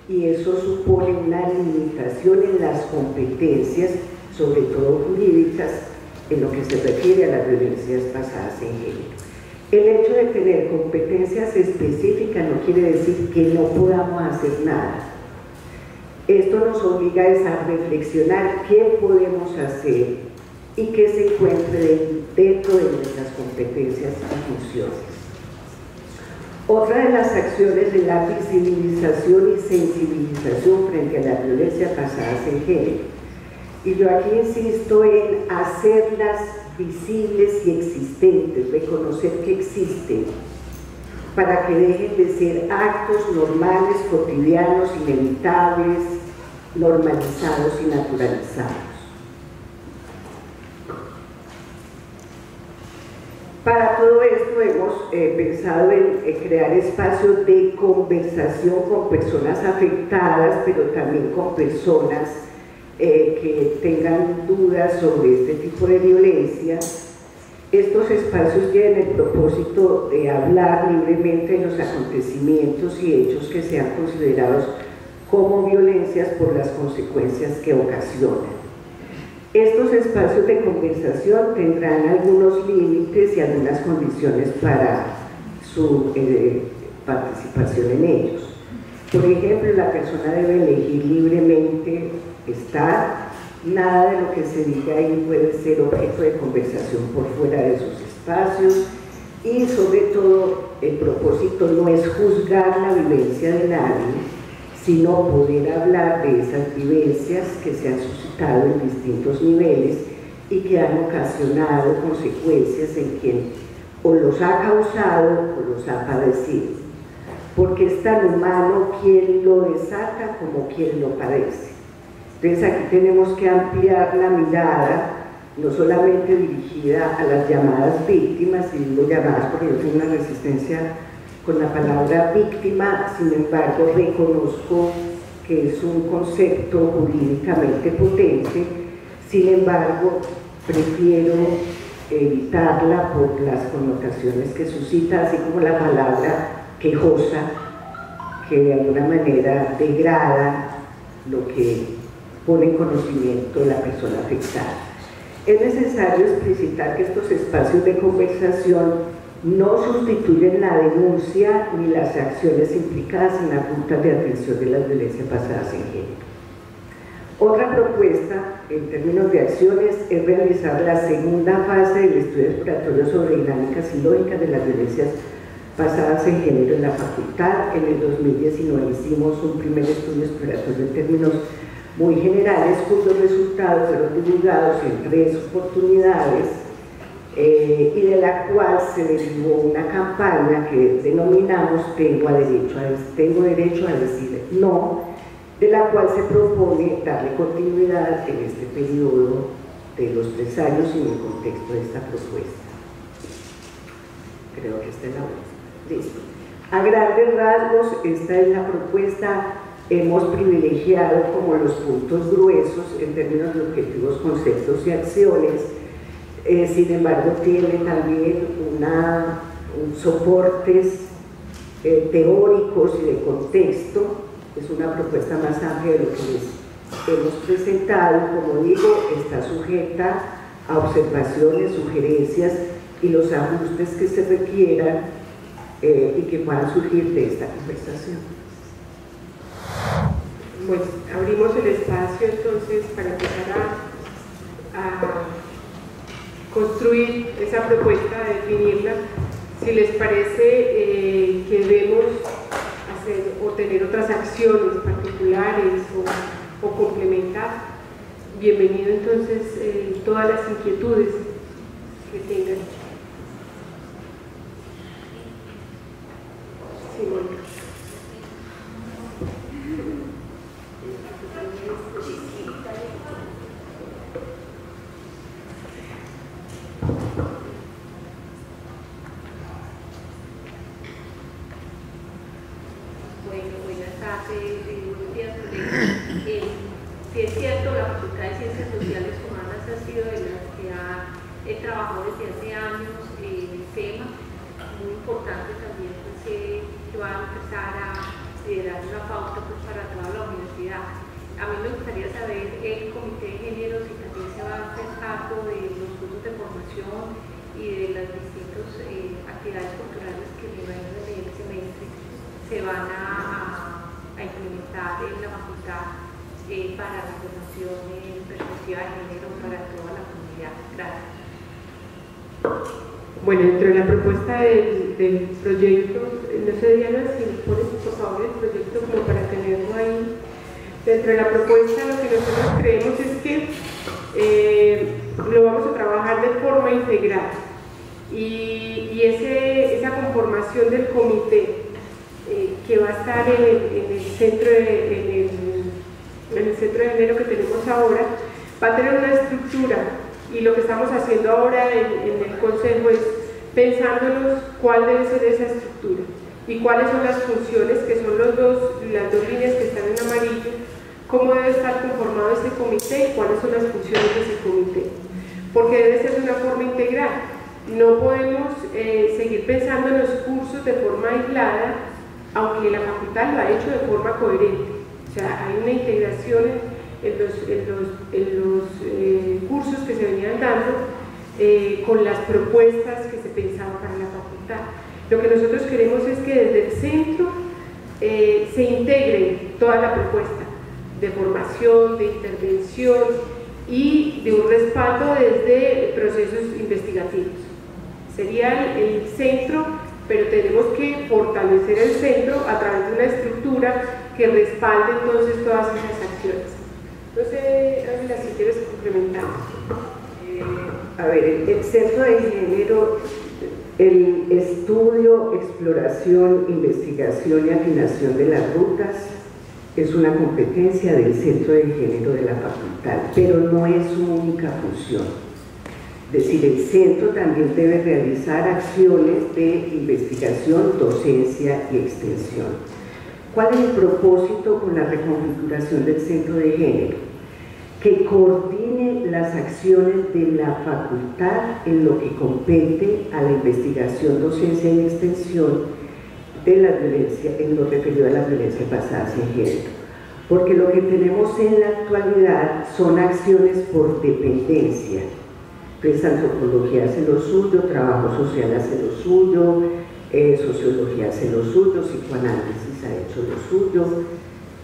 y eso supone una limitación en las competencias, sobre todo jurídicas, en lo que se refiere a las violencias basadas en género. El hecho de tener competencias específicas no quiere decir que no podamos hacer nada. Esto nos obliga a reflexionar qué podemos hacer y qué se encuentre dentro de nuestras competencias y funciones. Otra de las acciones de la visibilización y sensibilización frente a las violencias basadas en género. Y yo aquí insisto en hacerlas visibles y existentes, reconocer que existen, para que dejen de ser actos normales, cotidianos, inevitables, normalizados y naturalizados. Para todo esto hemos pensado en crear espacios de conversación con personas afectadas, pero también con personas que tengan dudas sobre este tipo de violencia. Estos espacios tienen el propósito de hablar libremente de los acontecimientos y hechos que sean considerados como violencias por las consecuencias que ocasionan. Estos espacios de conversación tendrán algunos límites y algunas condiciones para su participación en ellos. Por ejemplo, la persona debe elegir libremente estar, nada de lo que se diga ahí puede ser objeto de conversación por fuera de esos espacios y sobre todo el propósito no es juzgar la vivencia de nadie, sino poder hablar de esas vivencias que se han suscitado en distintos niveles y que han ocasionado consecuencias en quien o los ha causado o los ha padecido, porque es tan humano quien lo desata como quien lo padece. Entonces aquí tenemos que ampliar la mirada, no solamente dirigida a las llamadas víctimas, y digo llamadas porque yo tengo una resistencia con la palabra víctima, sin embargo reconozco que es un concepto jurídicamente potente, sin embargo prefiero evitarla por las connotaciones que suscita, así como la palabra quejosa, que de alguna manera degrada lo que pone en conocimiento de la persona afectada. Es necesario explicitar que estos espacios de conversación no sustituyen la denuncia ni las acciones implicadas en la ruta de atención de las violencias basadas en género. Otra propuesta, en términos de acciones, es realizar la segunda fase del estudio exploratorio sobre dinámicas y lógicas de las violencias basadas en género en la facultad. En el 2019 hicimos un primer estudio exploratorio en términos muy generales, cuyos resultados fueron divulgados en 3 oportunidades y de la cual se derivó una campaña que denominamos Tengo derecho a decir no, de la cual se propone darle continuidad en este periodo de los 3 años y en el contexto de esta propuesta. Creo que esta es la última. Listo. A grandes rasgos, esta es la propuesta. Hemos privilegiado como los puntos gruesos en términos de objetivos, conceptos y acciones. Sin embargo, tiene también soportes teóricos y de contexto. Es una propuesta más amplia de lo que les hemos presentado. Como digo, está sujeta a observaciones, sugerencias y los ajustes que se requieran y que puedan surgir de esta conversación. Pues abrimos el espacio entonces para empezar a construir esa propuesta, a definirla. Si les parece que debemos hacer o tener otras acciones particulares o complementar, bienvenido entonces todas las inquietudes que tengan. Sí, Mónica. Bueno, clase, buenos días, colegas. Si es cierto, la Facultad de Ciencias Sociales y Humanas ha sido de las que ha trabajado desde hace años en el tema, muy importante también, pues, que va a empezar a liderar una pauta pues, para toda la universidad. A mí me gustaría saber el Comité de Género si también se va a hacer cargo de los cursos de formación y de las distintas actividades culturales que a nivel del semestre se van a implementar en la facultad para la formación en perspectiva de género para toda la comunidad. Gracias. Bueno, dentro de la propuesta del proyecto, no sé, Diana, si pones por favor el proyecto como para tenerlo ahí. Dentro de la propuesta lo que nosotros creemos es que lo vamos a trabajar de forma integral y esa conformación del comité que va a estar en el centro de género que tenemos ahora va a tener una estructura, y lo que estamos haciendo ahora en el consejo es pensándonos cuál debe ser esa estructura y cuáles son las funciones, que son las dos líneas que están en amarillo, cómo debe estar conformado este comité y cuáles son las funciones de ese comité, porque debe ser de una forma integral. No podemos seguir pensando en los cursos de forma aislada, aunque la facultad lo ha hecho de forma coherente. O sea, hay una integración en los cursos que se venían dando con las propuestas que se pensaban para la facultad. Lo que nosotros queremos es que desde el centro se integre toda la propuesta de formación, de intervención y de un respaldo desde procesos investigativos. Sería el centro, pero tenemos que fortalecer el centro a través de una estructura que respalde entonces todas esas acciones. No sé, Ángela, si quieres complementar. A ver, el Centro de Género, el estudio, exploración, investigación y afinación de las rutas es una competencia del Centro de Género de la facultad, pero no es su única función. Es decir, el centro también debe realizar acciones de investigación, docencia y extensión. ¿Cuál es el propósito con la reconfiguración del Centro de Género? Que coordine las acciones de la facultad en lo que compete a la investigación, docencia y extensión de la violencia, en lo referido a las violencias basadas en género. Porque lo que tenemos en la actualidad son acciones por dependencia. Entonces, antropología hace lo suyo, trabajo social hace lo suyo, sociología hace lo suyo, psicoanálisis ha hecho lo suyo.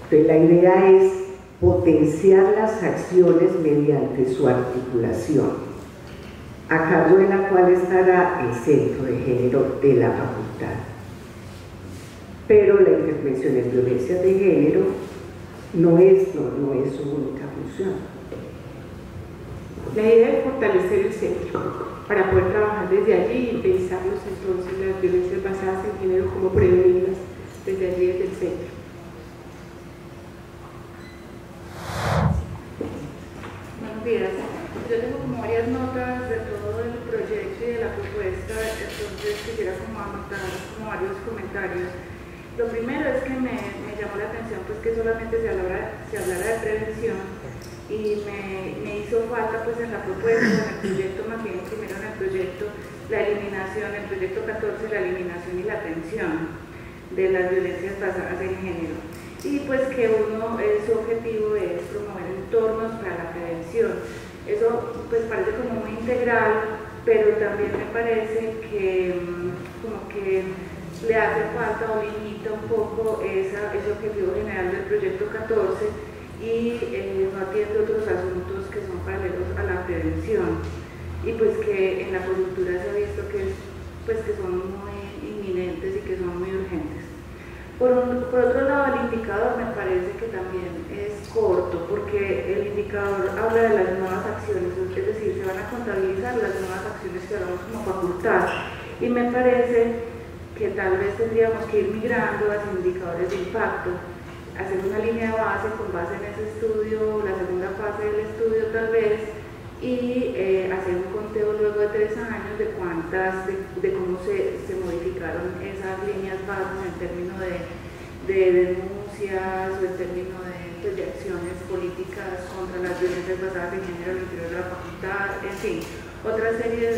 Entonces, la idea es potenciar las acciones mediante su articulación, a cargo de la cual estará el Centro de Género de la facultad. Pero la intervención en violencia de género no es su única función. La idea es fortalecer el centro para poder trabajar desde allí y pensarnos entonces las violencias basadas en género, cómo prevenirlas desde allí, desde el centro. Buenos días. Yo tengo como varias notas de todo el proyecto y de la propuesta, entonces quisiera como anotar como varios comentarios. Lo primero es que me llamó la atención pues que solamente se hablara de prevención, y me hizo falta pues en la propuesta, en el proyecto, más bien primero en el proyecto, la eliminación, el proyecto 14, la eliminación y la atención de las violencias basadas en género. Y pues que su objetivo es promover entornos para la prevención. Eso pues parece como muy integral, pero también me parece que como que le hace falta o limita un poco ese objetivo general del proyecto 14 y no atiende otros asuntos que son paralelos a la prevención, y pues que en la coyuntura se ha visto que son muy inminentes y que son muy urgentes. Por otro lado, el indicador me parece que también es corto, porque el indicador habla de las nuevas acciones, es decir, se van a contabilizar las nuevas acciones que hagamos como facultad, y me parece que tal vez tendríamos que ir migrando hacia indicadores de impacto, hacer una línea de base con base en ese estudio, la segunda fase del estudio tal vez, y hacer un conteo luego de 3 años de cómo se modificaron esas líneas bases en términos de denuncia, violencias o en términos de acciones políticas contra las violencias basadas en género al interior de la facultad, en fin, otra serie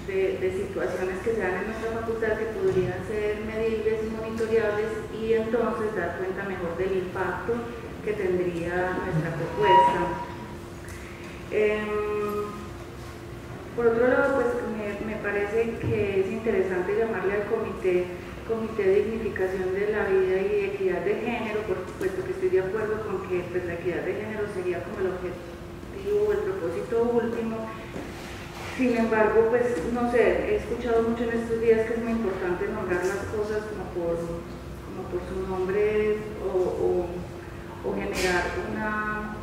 de situaciones que se dan en nuestra facultad que podrían ser medibles y monitoreables y entonces dar cuenta mejor del impacto que tendría nuestra propuesta. Por otro lado, pues me parece que es interesante llamarle al Comité de Dignificación de la Vida y Equidad de Género, puesto que estoy de acuerdo con que pues, la equidad de género sería como el objetivo, el propósito último. Sin embargo, pues no sé, he escuchado mucho en estos días que es muy importante nombrar las cosas como por su nombre o generar una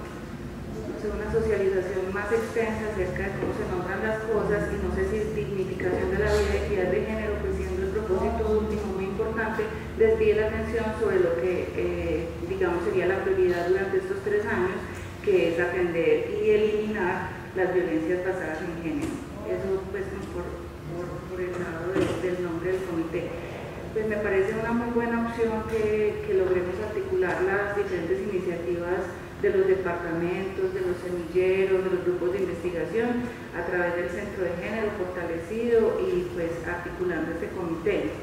socialización más extensa acerca de cómo se nombran las cosas, y no sé si dignificación de la vida y equidad de género, pues siendo el propósito último muy importante, desvíe la atención sobre lo que digamos sería la prioridad durante estos 3 años, que es atender y eliminar las violencias basadas en género. Eso pues por el lado del nombre del comité. Pues me parece una muy buena opción que logremos articular las diferentes iniciativas de los departamentos, de los semilleros, de los grupos de investigación a través del Centro de Género fortalecido y pues articulando este comité.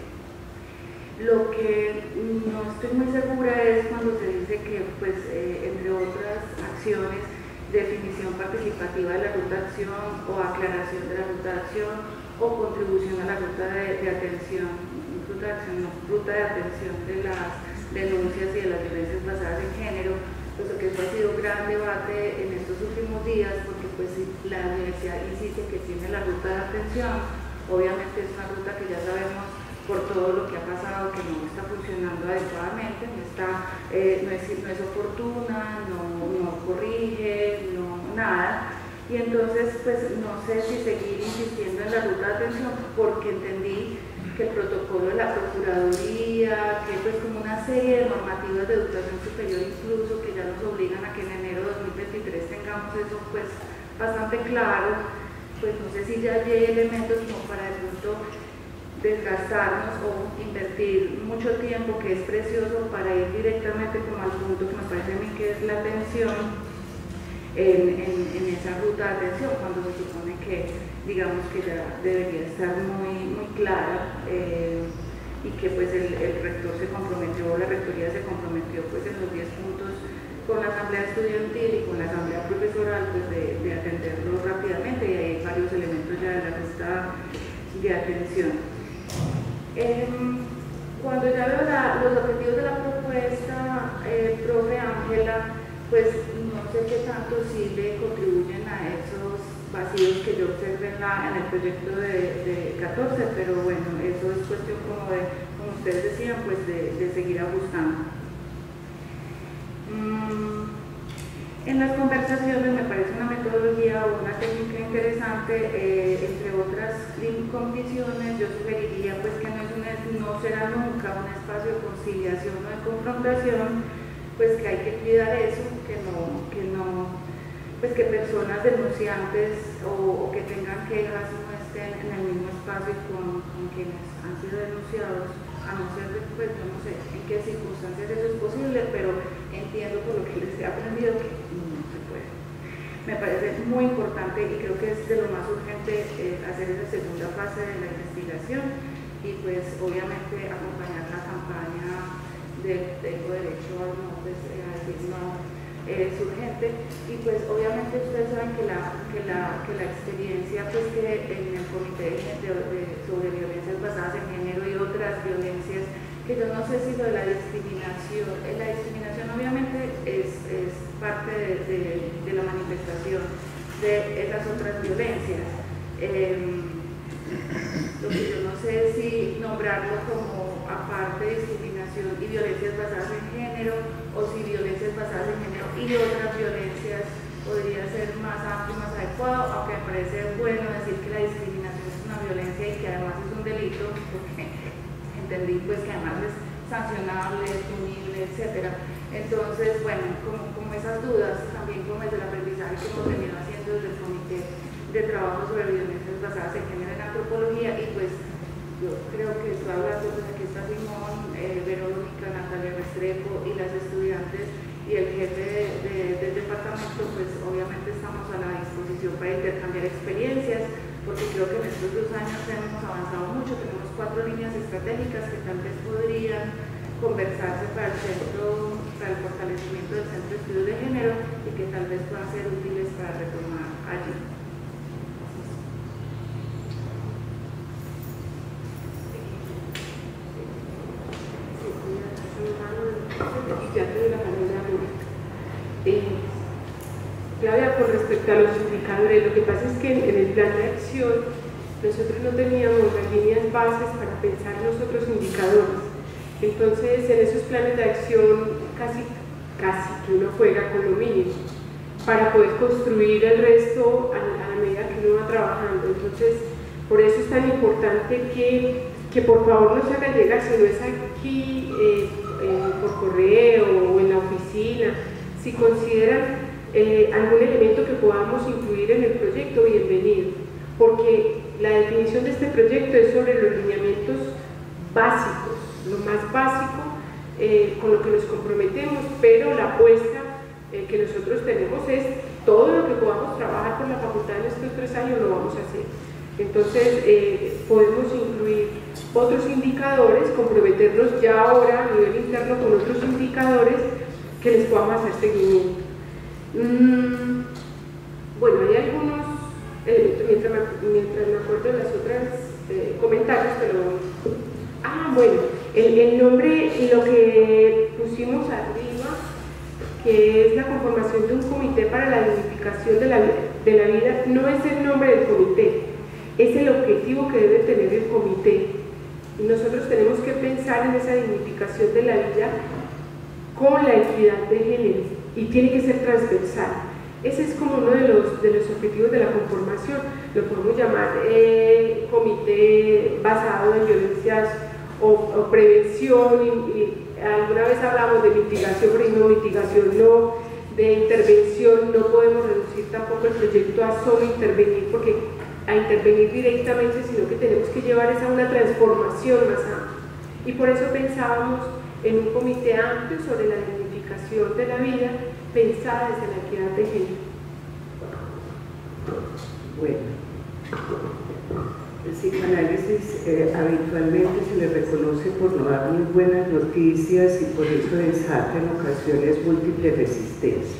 Lo que no estoy muy segura es cuando se dice que pues entre otras acciones, definición participativa de la ruta de acción o aclaración de la ruta de acción o contribución a la ruta de atención, ruta de atención de las denuncias y de las violencias basadas en género, puesto que eso ha sido un gran debate en estos últimos días, porque pues la universidad insiste que tiene la ruta de atención, obviamente es una ruta que ya sabemos por todo lo que ha pasado que no está funcionando adecuadamente, no es oportuna, no corrige, no nada, y entonces pues no sé si seguir insistiendo en la ruta de atención, porque entendí que el protocolo de la Procuraduría, que pues como una serie de normativas de educación superior incluso que ya nos obligan a que en enero de 2023 tengamos eso pues bastante claro, pues no sé si ya hay elementos como para de pronto desgastarnos o invertir mucho tiempo, que es precioso, para ir directamente como al punto que me parece a mí que es la atención en esa ruta de atención, cuando se supone que digamos que ya debería estar muy clara y que pues el rector se comprometió, la rectoría se comprometió pues en los 10 puntos con la asamblea estudiantil y con la asamblea profesoral pues de atenderlo rápidamente, y hay varios elementos ya de la ruta de atención. Cuando ya veo los objetivos de la propuesta, profe Ángela, pues no sé qué tanto sí le contribuyen a esos vacíos que yo observé en el proyecto de 14, pero bueno, eso es cuestión como ustedes decían, pues de seguir ajustando. En las conversaciones me parece una metodología o una técnica interesante, entre otras condiciones, yo sugeriría pues que no será nunca un espacio de conciliación o de confrontación, pues que hay que cuidar eso, pues que personas denunciantes o que tengan quejas no estén en el mismo espacio con quienes han sido denunciados, a no ser después, yo no sé en qué circunstancias eso es posible, pero entiendo por lo que les he aprendido que no se puede. Me parece muy importante y creo que es de lo más urgente hacer esa segunda fase de la investigación y pues obviamente acompañar la campaña del tengo derecho a no, pues, a decir no, es urgente, y pues obviamente ustedes saben que la experiencia pues que en el comité sobre violencias basadas en género y otras violencias, que yo no sé si lo de la discriminación obviamente es parte de la manifestación de esas otras violencias. Lo que yo no sé es si nombrarlo como aparte de discriminación y violencias basadas en género, o si violencias basadas en género y otras violencias podría ser más amplio, más adecuado, aunque me parece bueno decir que la discriminación es una violencia y que además es un delito, porque entendí pues que además es sancionable, es punible, etc. Entonces, bueno, como esas dudas, también como desde el aprendizaje que hemos venido haciendo desde el Comité de Trabajo sobre Violencias Basadas en Género en Antropología, y pues yo creo que estoy hablando, pues aquí está Simón, Verónica, Natalia Restrepo y las estudiantes y el jefe del departamento, pues obviamente estamos a la disposición para intercambiar experiencias, porque creo que en estos 2 años hemos avanzado mucho, tenemos 4 líneas estratégicas que tal vez podrían conversarse para el fortalecimiento del Centro de Estudios de Género y que tal vez puedan ser útiles para retomar allí. Claudia, con respecto a los indicadores, lo que pasa es que en el plan de acción nosotros no teníamos las líneas bases para pensar los otros indicadores. Entonces, en esos planes de acción casi que uno juega con lo mínimo para poder construir el resto a la medida que uno va trabajando. Entonces, por eso es tan importante que por favor nos hagan llegar, si no es aquí por correo o en la oficina, si consideran algún elemento que podamos incluir en el proyecto, bienvenido, porque la definición de este proyecto es sobre los lineamientos básicos, lo más básico con lo que nos comprometemos, pero la apuesta que nosotros tenemos es todo lo que podamos trabajar con la facultad en estos 3 años lo vamos a hacer. Entonces podemos incluir otros indicadores, comprometernos ya ahora a nivel interno con otros indicadores que les podamos hacer seguimiento. Bueno, hay algunos elementos, mientras me acuerdo de las otras comentarios, pero bueno, el nombre, lo que pusimos arriba, que es la conformación de un comité para la dignificación de la vida, no es el nombre del comité, es el objetivo que debe tener el comité. Y nosotros tenemos que pensar en esa dignificación de la vida con la equidad de género y tiene que ser transversal. Ese es como uno de los objetivos de la conformación. Lo podemos llamar comité basado en violencias o prevención, y alguna vez hablamos de mitigación, pero no, mitigación no, de intervención. No podemos reducir tampoco el proyecto a solo intervenir, porque a intervenir directamente, sino que tenemos que llevar esa una transformación más amplia. Y por eso pensábamos en un comité amplio sobre la dignificación de la vida, pensada desde la equidad de género. Bueno, el psicoanálisis habitualmente se le reconoce por no dar muy buenas noticias y por eso desata en ocasiones múltiples resistencias.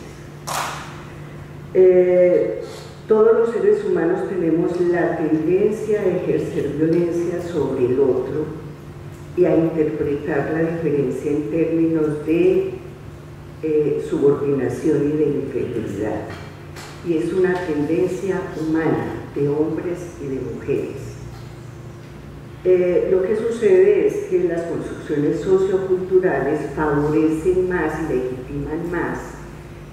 Todos los seres humanos tenemos la tendencia a ejercer violencia sobre el otro y a interpretar la diferencia en términos de subordinación y de inferioridad. Y es una tendencia humana de hombres y de mujeres. Lo que sucede es que las construcciones socioculturales favorecen más y legitiman más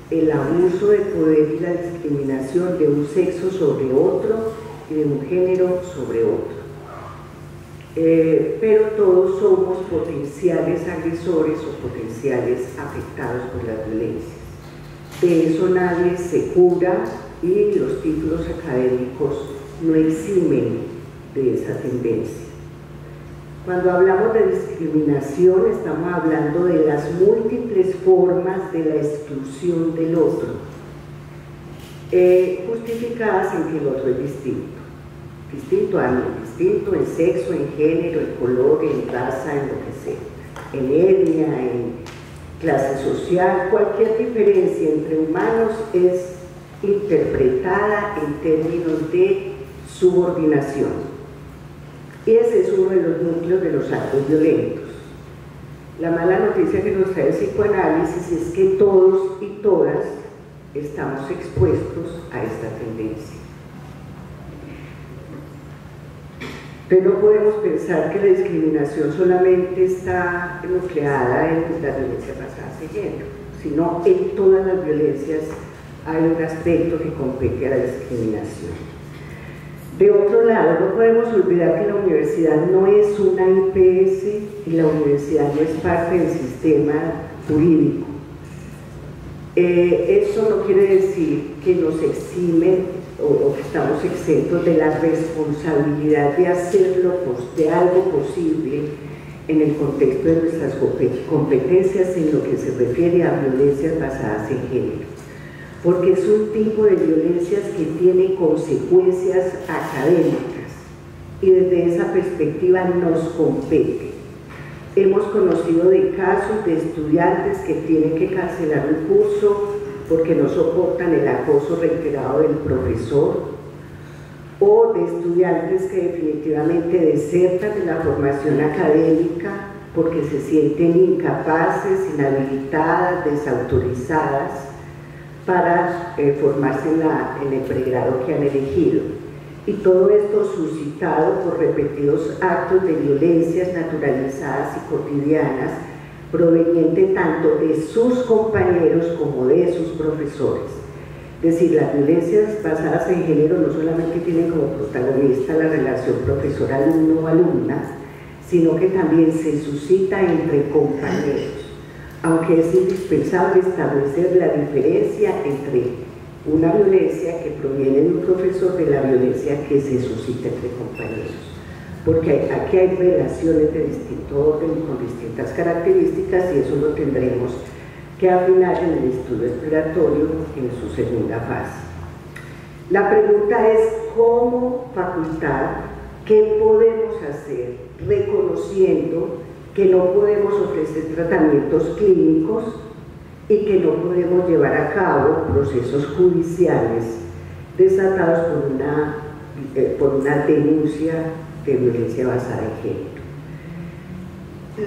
el abuso de poder y la discriminación de un sexo sobre otro y de un género sobre otro. Pero todos somos potenciales agresores o potenciales afectados por las violencias. De eso nadie se cura y los títulos académicos no eximen de esa tendencia. Cuando hablamos de discriminación estamos hablando de las múltiples formas de la exclusión del otro, justificadas en que el otro es distinto a mí, distinto en sexo, en género, en color, en raza, en lo que sea, en etnia, en clase social. Cualquier diferencia entre humanos es interpretada en términos de subordinación. Y ese es uno de los núcleos de los actos violentos. La mala noticia que nos trae el psicoanálisis es que todos y todas estamos expuestos a esta tendencia. Pero no podemos pensar que la discriminación solamente está nucleada en la violencia basada en género, sino en todas las violencias hay un aspecto que compete a la discriminación. De otro lado, no podemos olvidar que la universidad no es una IPS y la universidad no es parte del sistema jurídico. Esto no quiere decir que nos exime o que estamos exentos de la responsabilidad de hacerlo, de algo posible en el contexto de nuestras competencias en lo que se refiere a violencias basadas en género, porque es un tipo de violencias que tiene consecuencias académicas y desde esa perspectiva nos compete. Hemos conocido de casos de estudiantes que tienen que cancelar un curso porque no soportan el acoso reiterado del profesor, o de estudiantes que definitivamente desertan de la formación académica porque se sienten incapaces, inhabilitadas, desautorizadas para formarse en el pregrado que han elegido. Y todo esto suscitado por repetidos actos de violencias naturalizadas y cotidianas, proveniente tanto de sus compañeros como de sus profesores. Es decir, las violencias basadas en género no solamente tienen como protagonista la relación profesor-alumno o alumna, sino que también se suscita entre compañeros, aunque es indispensable establecer la diferencia entre una violencia que proviene de un profesor de la violencia que se suscita entre compañeros, porque aquí hay relaciones de distinto orden con distintas características y eso lo tendremos que afinar en el estudio exploratorio en su segunda fase. La pregunta es cómo facultar, qué podemos hacer reconociendo que no podemos ofrecer tratamientos clínicos y que no podemos llevar a cabo procesos judiciales desatados por una denuncia de violencia basada en género.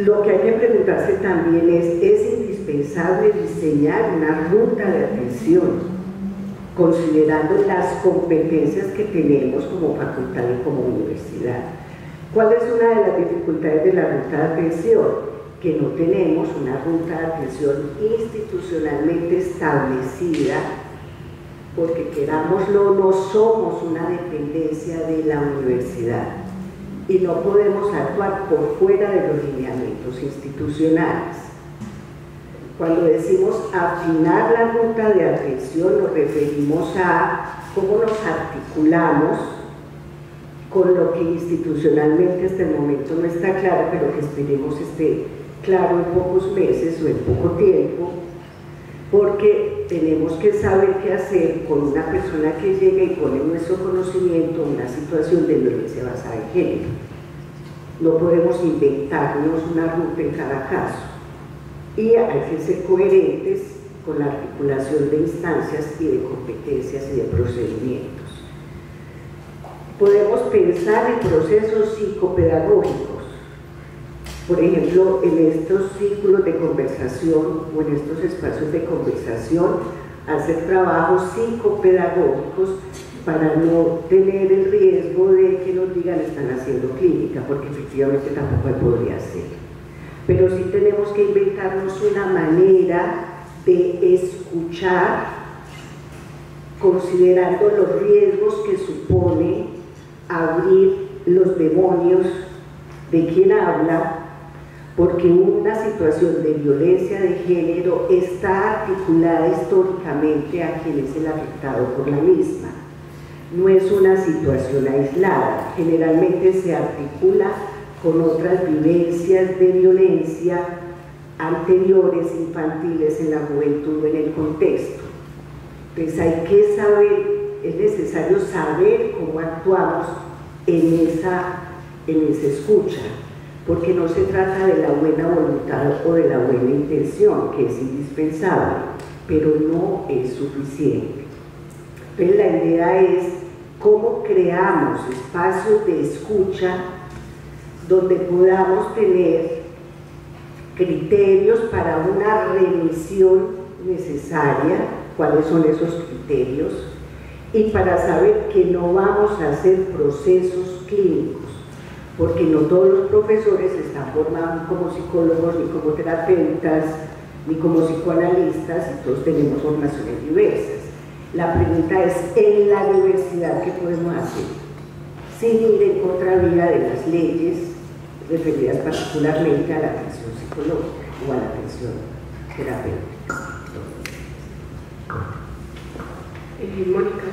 Lo que hay que preguntarse también ¿es indispensable diseñar una ruta de atención considerando las competencias que tenemos como facultad y como universidad? ¿Cuál es una de las dificultades de la ruta de atención? Que no tenemos una ruta de atención institucionalmente establecida, porque querámoslo, no somos una dependencia de la universidad y no podemos actuar por fuera de los lineamientos institucionales. Cuando decimos afinar la ruta de atención, nos referimos a cómo nos articulamos con lo que institucionalmente hasta el momento no está claro, pero que esperemos esté claro en pocos meses o en poco tiempo, porque tenemos que saber qué hacer con una persona que llega y pone en nuestro conocimiento una situación de violencia basada en género. No podemos inventarnos una ruta en cada caso y hay que ser coherentes con la articulación de instancias y de competencias y de procedimientos. Podemos pensar en procesos psicopedagógicos, por ejemplo, en estos círculos de conversación o en estos espacios de conversación, hacer trabajos psicopedagógicos para no tener el riesgo de que nos digan están haciendo clínica, porque efectivamente tampoco podría hacer. Pero sí tenemos que inventarnos una manera de escuchar, considerando los riesgos que supone abrir los demonios de quien habla, porque una situación de violencia de género está articulada históricamente a quien es el afectado por la misma. No es una situación aislada, generalmente se articula con otras vivencias de violencia anteriores, infantiles, en la juventud o en el contexto. Entonces hay que saber, es necesario saber cómo actuamos en esa escucha, porque no se trata de la buena voluntad o de la buena intención, que es indispensable, pero no es suficiente. Entonces la idea es cómo creamos espacios de escucha donde podamos tener criterios para una remisión necesaria, cuáles son esos criterios, y para saber que no vamos a hacer procesos clínicos, porque no todos los profesores están formados como psicólogos, ni como terapeutas, ni como psicoanalistas, y todos tenemos formaciones diversas. La pregunta es, en la diversidad, ¿qué podemos hacer? Sin ir en contravía de las leyes referidas particularmente a la atención psicológica o a la atención terapéutica. Mónica.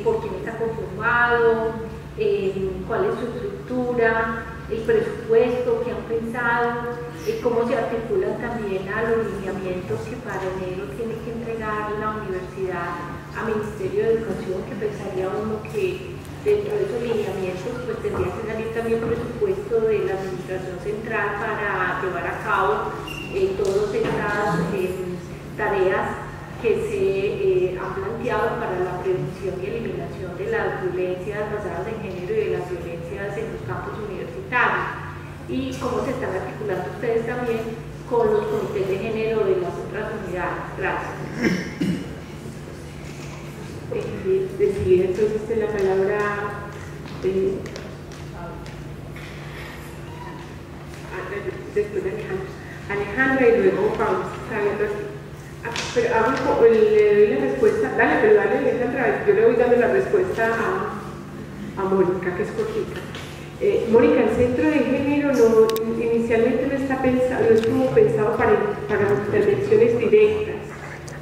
por quién está conformado, cuál es su estructura, el presupuesto que han pensado, cómo se articulan también a los lineamientos que para enero tiene que entregar la universidad a Ministerio de Educación, que pensaría uno que dentro de esos lineamientos pues tendría que salir también presupuesto de la Administración Central para llevar a cabo todas estas tareas que se han planteado para la prevención y eliminación de las violencias basadas en género y de las violencias en los campos universitarios, y cómo se están articulando ustedes también con los comités de género de las otras unidades. Gracias. Decidir entonces la palabra después de Alejandra y luego vamos a ver. Pero le doy la respuesta, dale Alejandra, yo le voy dando la respuesta a Mónica, que es cortita. Mónica, el centro de género inicialmente no estuvo pensado para intervenciones directas,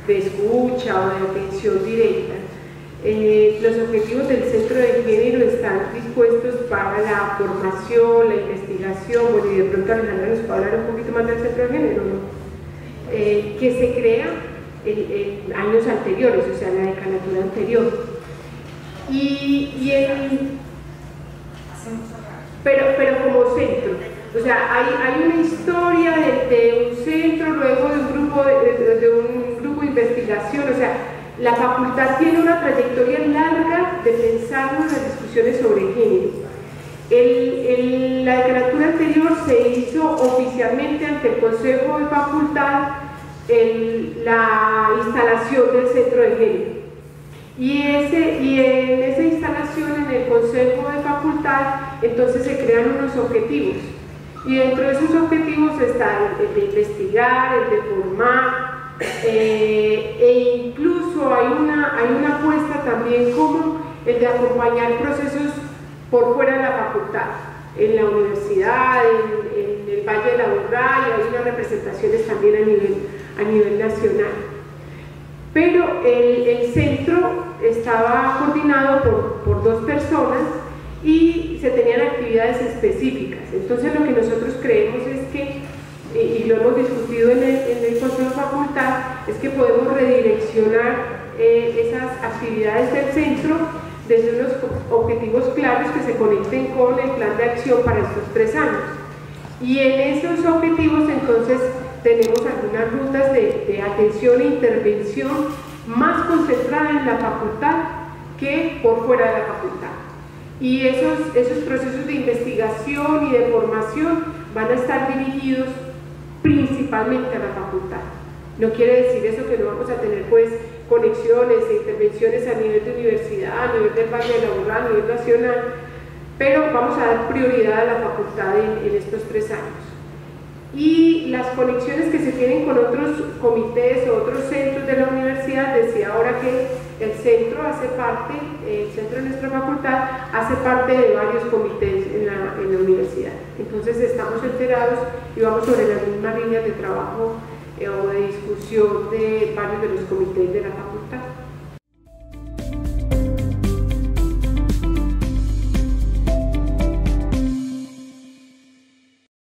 de escucha o de atención directa. Los objetivos del centro de género están dispuestos para la formación, la investigación, bueno, y de pronto Alejandra nos va a hablar un poquito más del centro de género, ¿no? Que se crea en años anteriores, o sea, en la decanatura anterior. Pero como centro, o sea, hay una historia de un centro, luego de un grupo de investigación, o sea, la facultad tiene una trayectoria larga de pensar en las discusiones sobre género. La decanatura anterior se hizo oficialmente ante el Consejo de Facultad la instalación del centro de género. Y en esa instalación en el Consejo de Facultad, entonces se crean unos objetivos. Y dentro de esos objetivos está el de investigar, el de formar, e incluso hay una apuesta también como el de acompañar procesos por fuera de la facultad, en la universidad, en el Valle de la Aburrá, y hay unas representaciones también a nivel nacional. Pero el centro estaba coordinado por 2 personas y se tenían actividades específicas. Entonces lo que nosotros creemos es que, y lo hemos discutido en el Consejo de Facultad, es que podemos redireccionar esas actividades del centro desde unos objetivos claros que se conecten con el plan de acción para estos 3 años. Y en esos objetivos entonces tenemos algunas rutas de atención e intervención más concentrada en la facultad que por fuera de la facultad. Y esos procesos de investigación y de formación van a estar dirigidos principalmente a la facultad. No quiere decir eso que no vamos a tener pues conexiones e intervenciones a nivel de universidad, a nivel del Valle de la Aburrá, a nivel nacional, pero vamos a dar prioridad a la facultad en estos 3 años. Y las conexiones que se tienen con otros comités o otros centros de la universidad, decía ahora que el centro de nuestra facultad hace parte de varios comités en la universidad. Entonces estamos enterados y vamos sobre las mismas líneas de trabajo o de discusión de varios de los comités de la facultad.